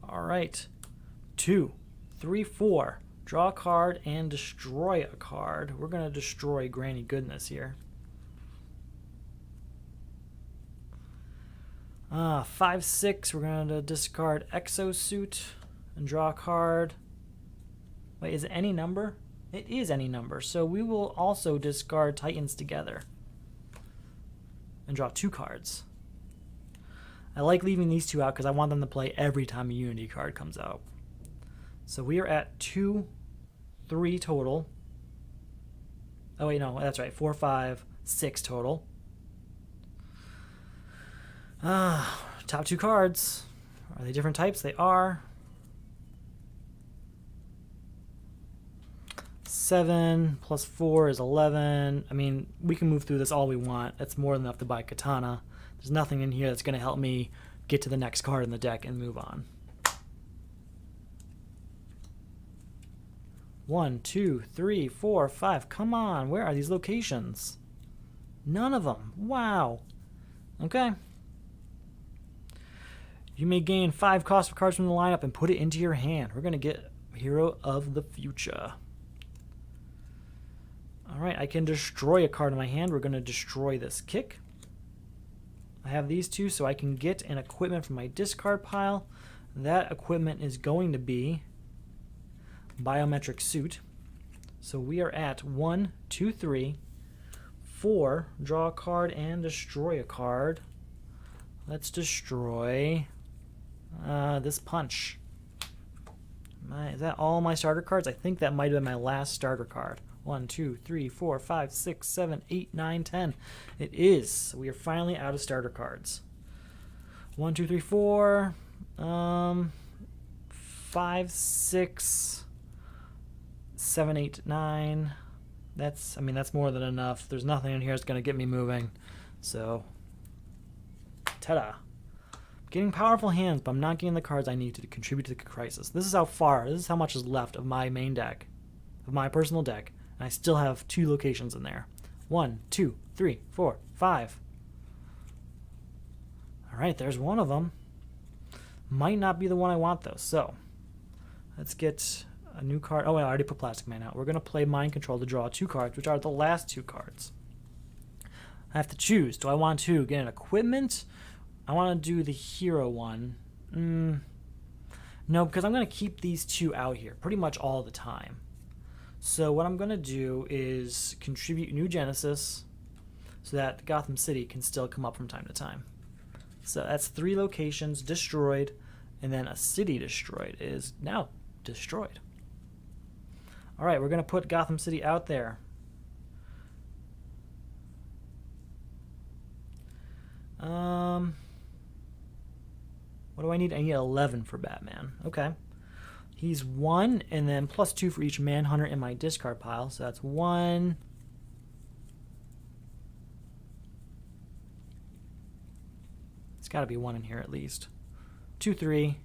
Alright. 2, 3, 4. Draw a card and destroy a card. We're going to destroy Granny Goodness here. 5, 6. We're going to discard Exosuit and draw a card. Wait, is it any number? It is any number. So we will also discard Titans Together and draw 2 cards. I like leaving these 2 out because I want them to play every time a Unity card comes out. So we are at 2, 3 total. Oh wait, no, that's right. 4, 5, 6 total. Top 2 cards. Are they different types? They are. 7 plus 4 is 11. I mean, we can move through this all we want. That's more than enough to buy Katana. There's nothing in here that's going to help me get to the next card in the deck and move on. 1, 2, 3, 4, 5. Come on, where are these locations? None of them. Wow. Okay. You may gain 5 cost of cards from the lineup and put it into your hand. We're going to get Hero of the Future. Alright, I can destroy a card in my hand. We're going to destroy this kick. I have these 2, so I can get an equipment from my discard pile. That equipment is going to be Biometric Suit. So we are at 1, 2, 3, 4. Draw a card and destroy a card. Let's destroy this Punch. Is that all my starter cards? I think that might have been my last starter card. 1, 2, 3, 4, 5, 6, 7, 8, 9, 10. It is. We are finally out of starter cards. 1, 2, 3, 4. 5, 6, 7, 8, 9. That's, I mean, that's more than enough. There's nothing in here that's going to get me moving. So, ta-da. Getting powerful hands, but I'm not getting the cards I need to contribute to the crisis. This is how far, this is how much is left of my main deck, of my personal deck. And I still have 2 locations in there. 1, 2, 3, 4, 5. Alright, there's one of them. Might not be the one I want, though. So, let's get a new card. Oh, I already put Plastic Man out. We're going to play Mind Control to draw 2 cards, which are the last 2 cards. I have to choose. Do I want to get an equipment? I want to do the hero one. No, because I'm going to keep these 2 out here pretty much all the time. So what I'm going to do is contribute New Genesis so that Gotham City can still come up from time to time. So that's 3 locations destroyed, and then a city destroyed is now destroyed. Alright, we're going to put Gotham City out there. I need? I need 11 for Batman. Okay. He's 1, and then +2 for each Manhunter in my discard pile. So that's 1. It's got to be 1 in here at least. 2, 3.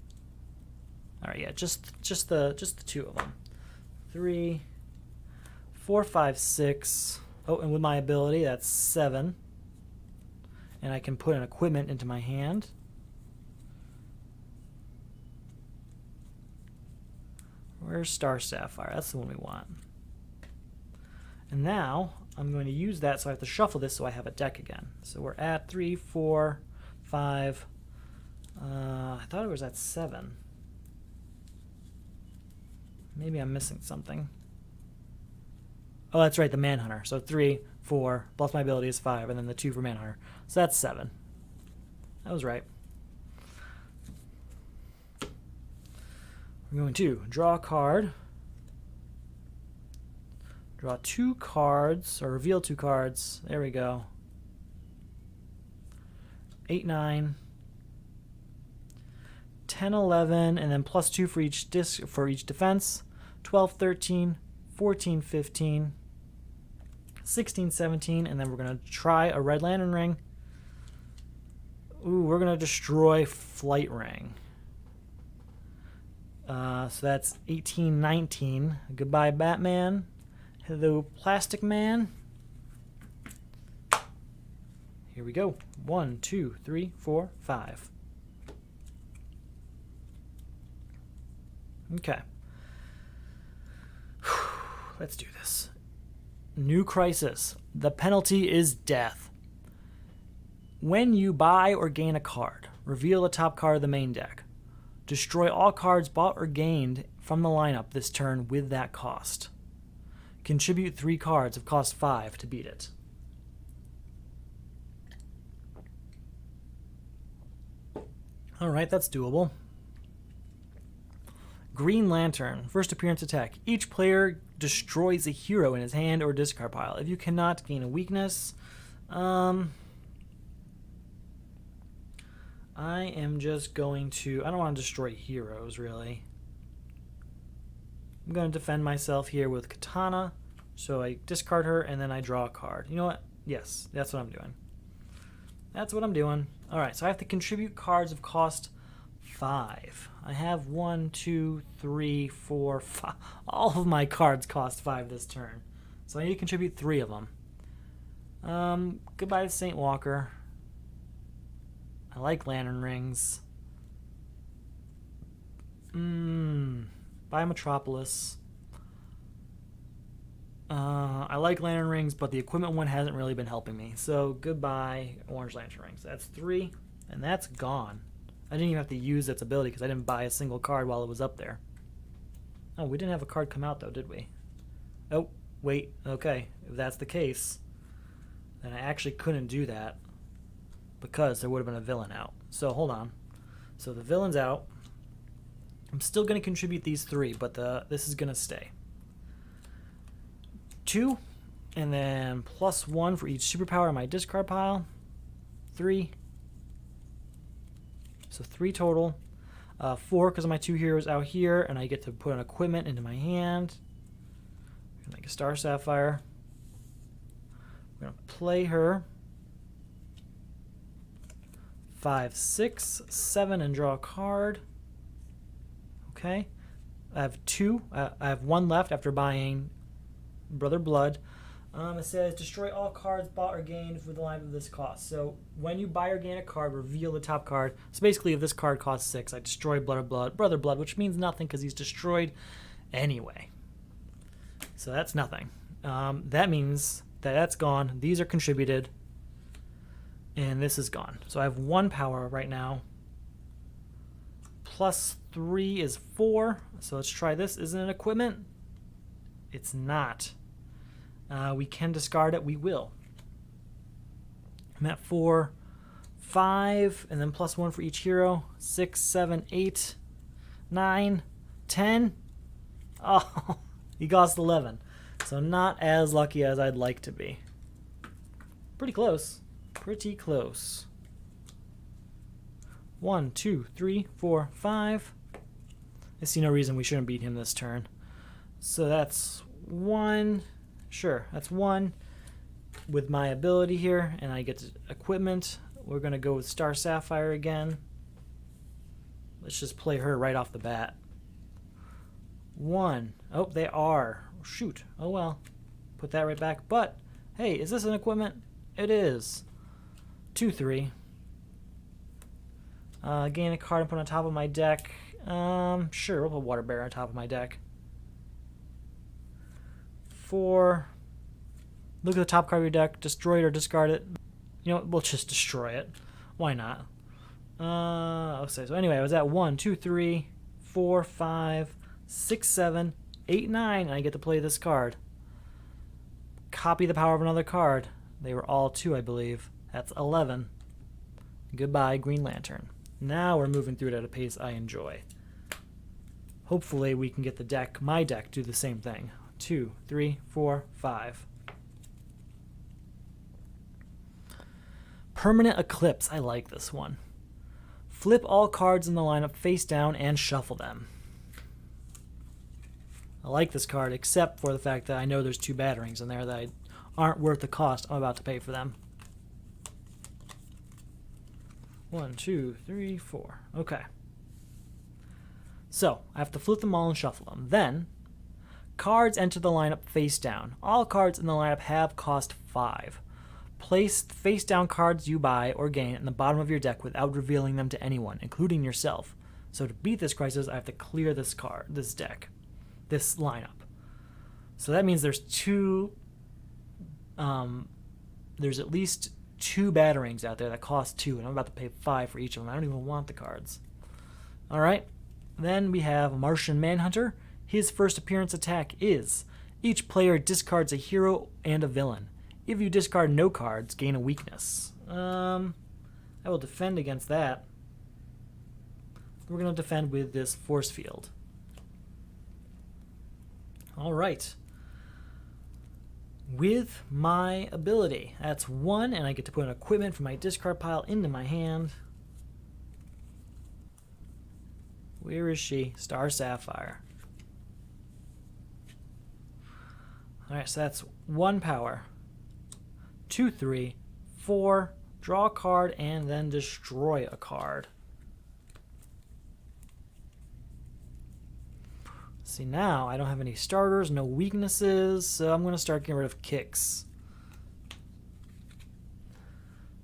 All right, yeah, just the 2 of them. 3, 4, 5, 6. Oh, and with my ability, that's 7. And I can put an equipment into my hand. Where's Star Sapphire? That's the one we want. And now I'm going to use that, so I have to shuffle this so I have a deck again. So we're at 3, 4, 5. I thought it was at 7. Maybe I'm missing something. Oh, that's right, the Manhunter. So 3, 4, plus my ability is 5, and then the 2 for Manhunter. So that's 7. That was right. We're going to draw a card. Draw 2 cards, or reveal 2 cards. There we go. 8, 9, 10, 11, and then +2 for each defense. 12, 13, 14, 15, 16, 17, and then we're going to try a Red Lantern Ring. Ooh, we're going to destroy Flight Ring. So that's 18, 19. Goodbye, Batman. Hello, Plastic Man. Here we go. 1, 2, 3, 4, 5. Okay. Let's do this. New crisis. The penalty is death. When you buy or gain a card, reveal the top card of the main deck. Destroy all cards bought or gained from the lineup this turn with that cost. Contribute 3 cards of cost 5 to beat it. Alright, that's doable. Green Lantern. First appearance attack. Each player destroys a hero in his hand or discard pile. If you cannot gain a weakness, I am just going to... I don't want to destroy heroes, really. I'm going to defend myself here with Katana. So I discard her, and then I draw a card. You know what? Yes, that's what I'm doing. That's what I'm doing. Alright, so I have to contribute cards of cost 5. I have 1, 2, 3, 4, 5. All of my cards cost 5 this turn. So I need to contribute 3 of them. Goodbye to St. Walker. I like Lantern Rings. Buy Metropolis. I like Lantern Rings, but the equipment one hasn't really been helping me. So goodbye, Orange Lantern Rings. That's 3, and that's gone. I didn't even have to use its ability because I didn't buy a single card while it was up there. Oh, we didn't have a card come out, though, did we? Oh, wait. Okay, if that's the case, then I actually couldn't do that because there would have been a villain out. So hold on. So the villain's out. I'm still going to contribute these 3, but this is going to stay. 2, and then +1 for each superpower in my discard pile. 3. So 3 total. 4 because of my 2 heroes out here, and I get to put an equipment into my hand. I'm gonna make a Star Sapphire. We're going to play her. 5, 6, 7, and draw a card. Okay. I have 2. I have 1 left after buying Brother Blood. It says destroy all cards bought or gained with the line of this cost. So when you buy or gain a card, reveal the top card. So basically, if this card costs 6, I destroy Brother Blood, which means nothing because he's destroyed anyway. So that's nothing. That means that that's gone. These are contributed, and this is gone. So I have 1 power right now. +3 is 4. So let's try this. Isn't it equipment? It's not. We can discard it. We will. I'm at 4, 5, and then +1 for each hero. 6, 7, 8, 9, 10. Oh, he cost 11. So not as lucky as I'd like to be. Pretty close. Pretty close. 1, 2, 3, 4, 5. I see no reason we shouldn't beat him this turn. So that's 1. Sure, that's 1 with my ability here, and I get to equipment. We're going to go with Star Sapphire again. Let's just play her right off the bat. 1. Oh, they are. Shoot. Oh well. Put that right back. But, hey, is this an equipment? It is. 2, 3. Gain a card and put on top of my deck. Sure, we'll put Water Bear on top of my deck. 4. Look at the top card of your deck. Destroy it or discard it. You know, we'll just destroy it. Why not? Okay, so anyway, I was at 1, 2, 3, 4, 5, 6, 7, 8, 9, and I get to play this card. Copy the power of another card. They were all 2, I believe. That's 11. Goodbye, Green Lantern. Now we're moving through it at a pace I enjoy. Hopefully we can get the deck, my deck, do the same thing. 2, 3, 4, 5. Permanent Eclipse. I like this one. Flip all cards in the lineup face down and shuffle them. I like this card, except for the fact that I know there's 2 batterings in there that aren't worth the cost I'm about to pay for them. 1, 2, 3, 4. Okay. So, I have to flip them all and shuffle them. Then, cards enter the lineup face down. All cards in the lineup have cost 5. Place face down cards you buy or gain in the bottom of your deck without revealing them to anyone, including yourself. So to beat this crisis, I have to clear this deck, this lineup. So that means there's at least 2 batterings out there that cost 2, and I'm about to pay 5 for each of them. I don't even want the cards. All right. Then we have Martian Manhunter. His first appearance attack is each player discards a hero and a villain. If you discard no cards, gain a weakness. I will defend against that. We're going to defend with this force field. All right. With my ability, that's 1, and I get to put an equipment from my discard pile into my hand. Where is she? Star Sapphire. All right, so that's 1 power. 2, 3, 4, draw a card, and then destroy a card. See, now I don't have any starters, no weaknesses, so I'm going to start getting rid of kicks.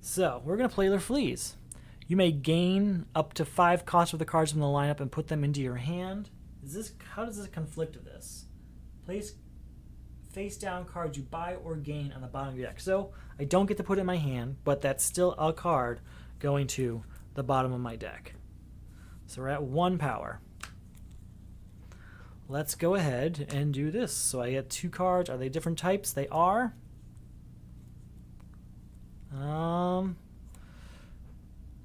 So, we're going to play their fleas. You may gain up to 5 costs of the cards from the lineup and put them into your hand. How does this conflict with this? Place face down cards you buy or gain on the bottom of your deck. So I don't get to put it in my hand, but that's still a card going to the bottom of my deck. So we're at 1 power. Let's go ahead and do this. So I get 2 cards. Are they different types? They are.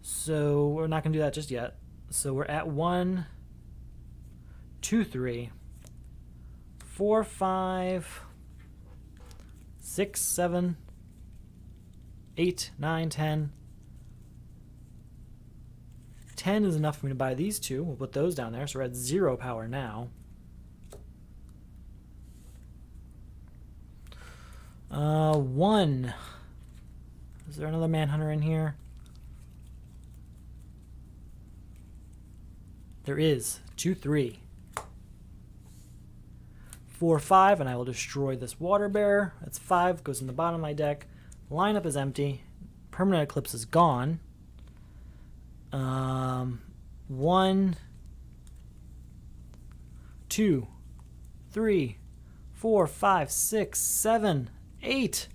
So we're not going to do that just yet. So we're at 1, 2, 3, 4, 5, 6, 7, 8, 9, 10. 10 is enough for me to buy these 2. We'll put those down there. So we're at 0 power now. 1. Is there another Manhunter in here? There is. 2, 3. 4, 5, and I will destroy this Water Bear. That's 5, goes in the bottom of my deck. Lineup is empty. Permanent Eclipse is gone. 1, 2, 3, 4, 5, 6, 7, 8.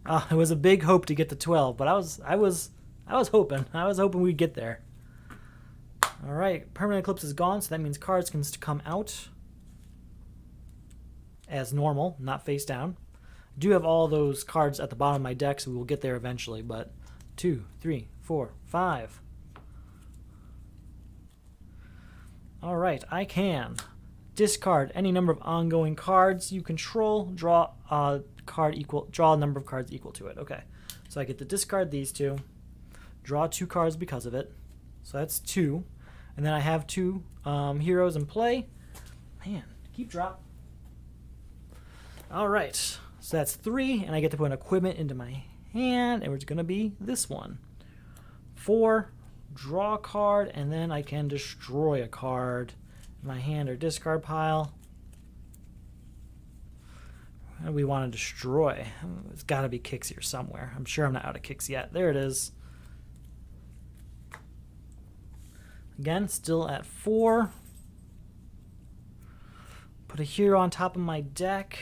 It was a big hope to get to 12, but I was hoping. I was hoping we'd get there. All right, Permanent Eclipse is gone, so that means cards can come out as normal, not face down. I do have all those cards at the bottom of my deck, so we will get there eventually, but 2, 3, 4, 5. All right, I can discard any number of ongoing cards you control, draw a number of cards equal to it. Okay, so I get to discard these 2, draw 2 cards because of it. So that's 2. And then I have 2 heroes in play. Man, keep drop. All right. So that's 3, and I get to put an equipment into my hand, and it's going to be this one. 4, draw a card, and then I can destroy a card in my hand or discard pile. What do we want to destroy? There's got to be kicks here somewhere. I'm sure I'm not out of kicks yet. There it is. Again, still at 4. Put a hero on top of my deck.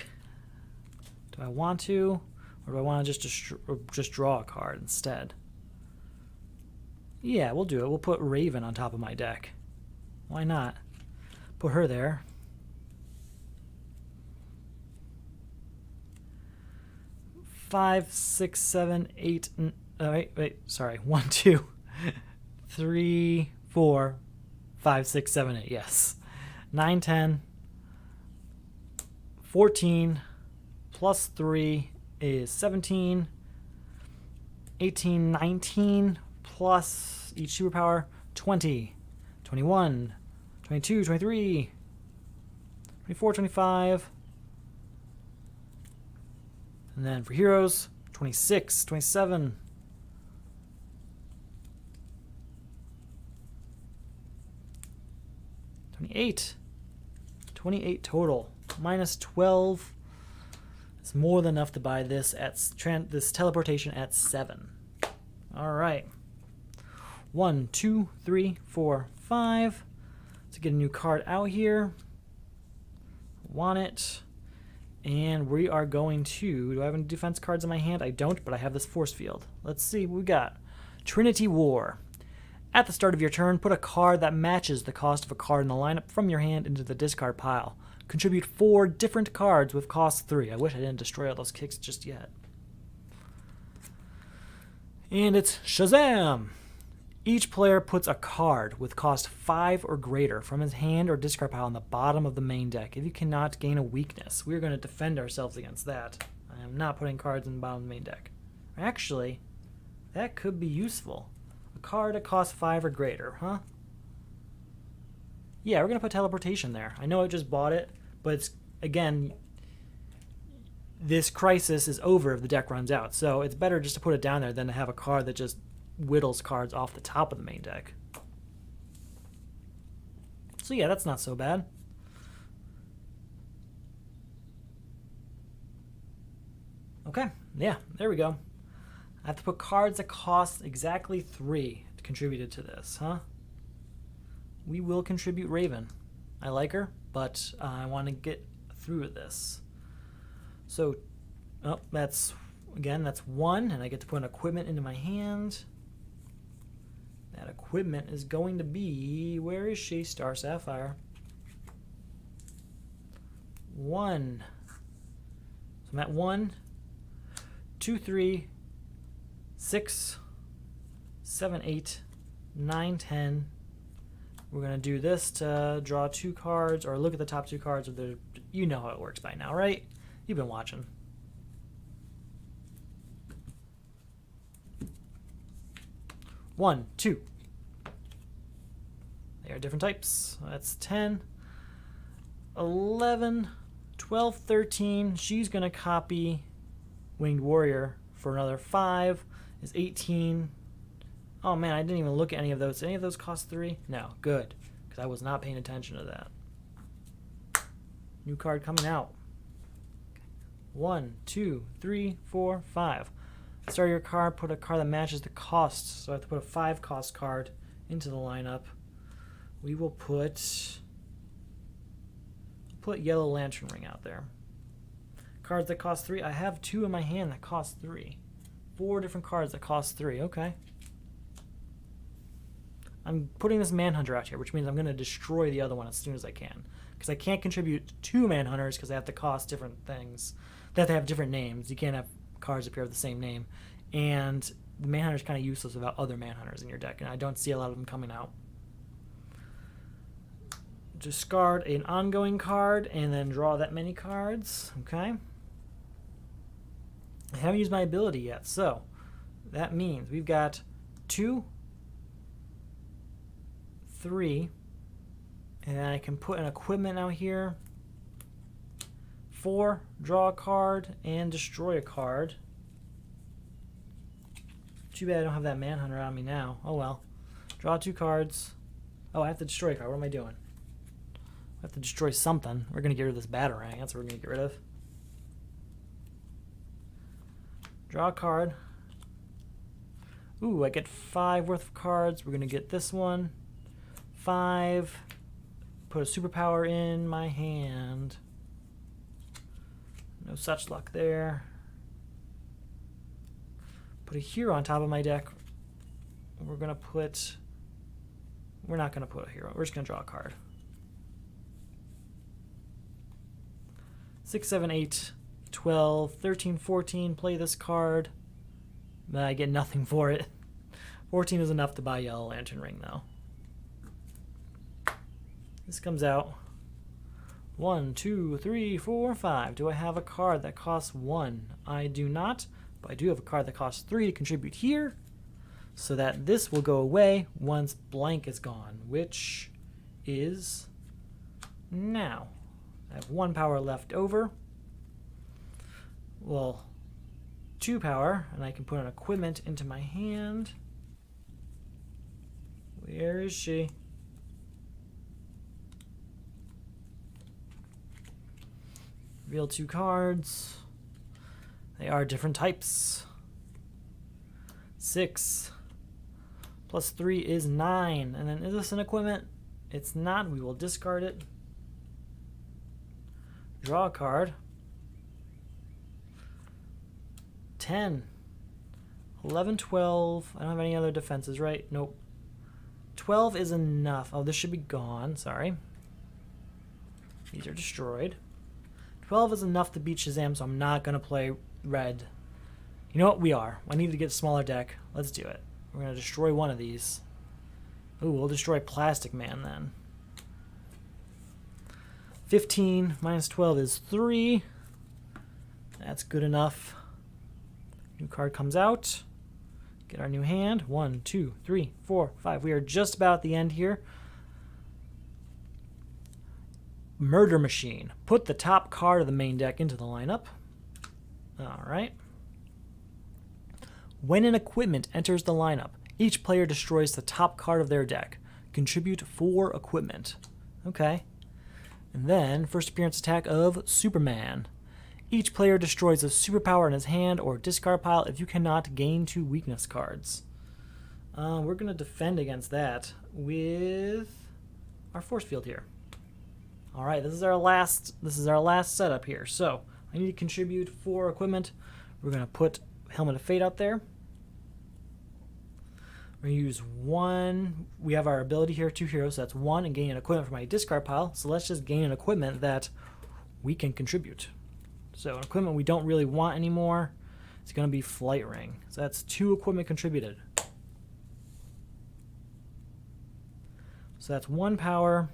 Do I want to? Or do I want to just draw a card instead? Yeah, we'll do it. We'll put Raven on top of my deck. Why not? Put her there. Five, 6, 7, 8. Sorry. 1, 2, 3, 4, 5, 6, 7, 8. Yes. 9, 10, 14, plus 3 is 17, 18, 19, plus each superpower 20, 21, 22, 23, 24, 25. And then for heroes, 26, 27, 28, 28 total, minus 12. It's more than enough to buy this at this teleportation at 7. All right. 1, 2, 3, 4, 5. Let's get a new card out here. Want it. And we are going to... Do I have any defense cards in my hand? I don't, but I have this force field. Let's see what we got. Trinity War. At the start of your turn, put a card that matches the cost of a card in the lineup from your hand into the discard pile. Contribute 4 different cards with cost 3. I wish I didn't destroy all those kicks just yet. And it's Shazam! Each player puts a card with cost 5 or greater from his hand or discard pile on the bottom of the main deck. If you cannot gain a weakness, we're going to defend ourselves against that. I am not putting cards in the bottom of the main deck. Actually, that could be useful. A card that costs 5 or greater, huh? Yeah, we're going to put teleportation there. I know I just bought it, but it's, again, this crisis is over if the deck runs out. So it's better just to put it down there than to have a card that just whittles cards off the top of the main deck. So yeah, that's not so bad. Okay, yeah, there we go. I have to put cards that cost exactly 3 to contribute to this, huh? We will contribute Raven. I like her, but I want to get through this. So, oh, that's 1, and I get to put an equipment into my hand. That equipment is going to be, where is she? Star Sapphire. 1. So I'm at 1, 2, 3, 6, 7, 8, 9, 10. We're going to do this to draw 2 cards, or look at the top 2 cards. You know how it works by now, right? You've been watching. One, 2. They are different types. That's 10, 11, 12, 13. She's going to copy Winged Warrior for another 5. Is 18. Oh man, I didn't even look at any of those. Did any of those cost 3? No, good, because I was not paying attention to that. New card coming out. 1, 2, 3, 4, 5. Start your card, put a card that matches the cost. So I have to put a 5 cost card into the lineup. We will put Yellow Lantern Ring out there. Cards that cost 3. I have 2 in my hand that cost 3. 4 different cards that cost 3. Okay. I'm putting this Manhunter out here, which means I'm going to destroy the other one as soon as I can. Because I can't contribute 2 Manhunters because they have to cost different things. They have to have different names. You can't have cards appear with the same name. And the Manhunter is kind of useless without other Manhunters in your deck, and I don't see a lot of them coming out. Discard an ongoing card and then draw that many cards. Okay. I haven't used my ability yet, so that means we've got 2 3. And I can put an equipment out here. 4, draw a card, and destroy a card. Too bad I don't have that Manhunter on me now. Oh well. Draw 2 cards. Oh, I have to destroy a card. What am I doing? I have to destroy something. We're going to get rid of this Batarang. That's what we're going to get rid of. Draw a card. Ooh, I get 5 worth of cards. We're going to get this one. 5. Put a superpower in my hand. No such luck there. Put a hero on top of my deck. We're not going to put a hero. We're just going to draw a card. 6, 7, 8, 12, 13, 14. Play this card. I get nothing for it. 14 is enough to buy Yellow Lantern Ring, though. This comes out. 1, 2, 3, 4, 5. Do I have a card that costs 1? I do not, but I do have a card that costs 3 to contribute here, so that this will go away once blank is gone, which is now. I have 1 power left over. Well, 2 power, and I can put an equipment into my hand. Where is she? Reveal 2 cards. They are different types. 6 plus 3 is 9. And then is this an equipment? It's not. We will discard it. Draw a card. 10. 11, 12. I don't have any other defenses, right? Nope. 12 is enough. Oh, this should be gone. Sorry. These are destroyed. 12 is enough to beat Shazam, so I'm not going to play red. You know what? We are. I need to get a smaller deck. Let's do it. We're going to destroy one of these. Ooh, we'll destroy Plastic Man then. 15 minus 12 is 3. That's good enough. New card comes out. Get our new hand. 1, 2, 3, 4, 5. We are just about at the end here. Murder Machine. Put the top card of the main deck into the lineup. Alright. When an equipment enters the lineup, each player destroys the top card of their deck. Contribute 4 equipment. Okay. And then, first appearance attack of Superman. Each player destroys a superpower in his hand or discard pile if you cannot gain 2 weakness cards. We're going to defend against that with our force field here. All right, this is our last setup here. So I need to contribute 4 equipment. We're going to put Helmet of Fate out there. We're going to use 1. We have our ability here, 2 heroes. So that's 1 and gain an equipment from my discard pile. So let's just gain an equipment that we can contribute. So an equipment we don't really want anymore is going to be Flight Ring. So that's 2 equipment contributed. So that's 1 power.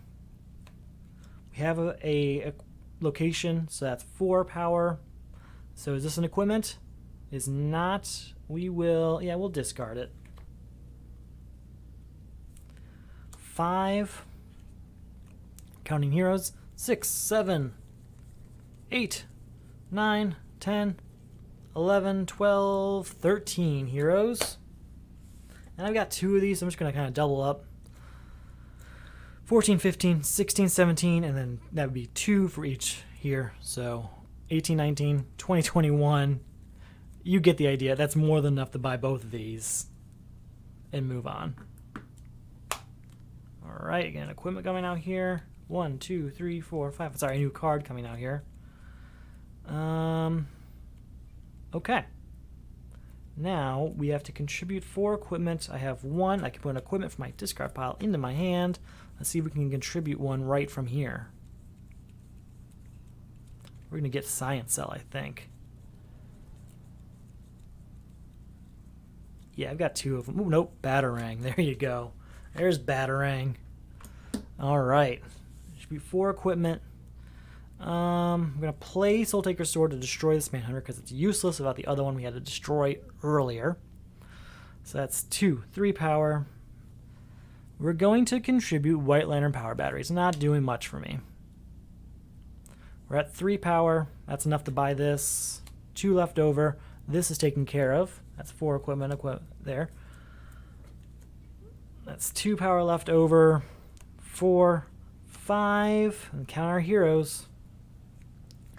We have a location, so that's 4 power. So is this an equipment? Is not. We'll discard it. 5. Counting heroes. 6, 7, 8, 9, 10, 11, 12, 13 heroes. And I've got 2 of these, so I'm just going to kind of double up. 14, 15, 16, 17, and then that would be 2 for each here. So 18, 19, 20, 21. You get the idea. That's more than enough to buy both of these and move on. All right, again, equipment coming out here. 1, 2, 3, 4, 5. Sorry, a new card coming out here. Okay. Now we have to contribute 4 equipment. I have 1. I can put an equipment from my discard pile into my hand. Let's see if we can contribute 1 right from here. We're going to get Science Cell, I think. Yeah, I've got 2 of them. Ooh, nope, Batarang. There you go. There's Batarang. All right. Should be 4 equipment. I'm going to play Soul Taker's Sword to destroy this Manhunter because it's useless without the other one we had to destroy earlier. So that's 2, 3 power. We're going to contribute White Lantern power batteries. Not doing much for me. We're at 3 power. That's enough to buy this. 2 left over. This is taken care of. That's 4 equipment there. That's 2 power left over. 4, 5. And count our heroes.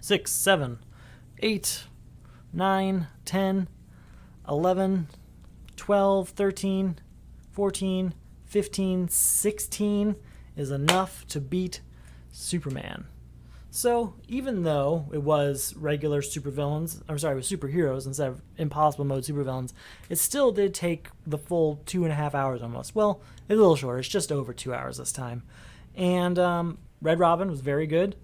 6, 7, 8, 9, 10, 11, 12, 13, 14, 15, 16 is enough to beat Superman. So even though it was regular supervillains, I'm sorry, it was superheroes instead of impossible mode supervillains, it still did take the full 2.5 hours almost. Well, it's a little shorter. It's just over 2 hours this time. And Red Robin was very good,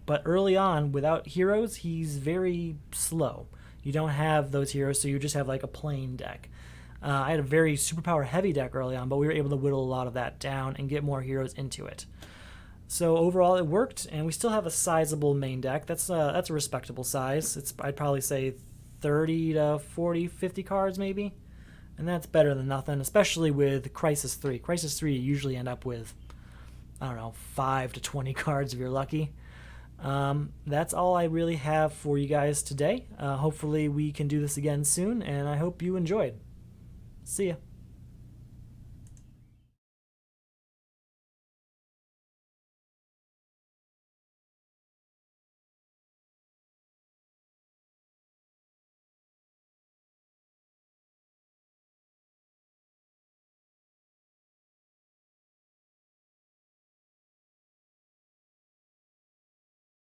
but early on, without heroes, he's very slow. You don't have those heroes, so you just have like a plain deck. I had a very superpower heavy deck early on, but we were able to whittle a lot of that down and get more heroes into it. So overall, it worked, and we still have a sizable main deck. That's a respectable size. I'd probably say 30 to 40, 50 cards maybe, and that's better than nothing, especially with Crisis 3. Crisis 3, you usually end up with, I don't know, 5 to 20 cards if you're lucky. That's all I really have for you guys today. Hopefully we can do this again soon, and I hope you enjoyed. See ya.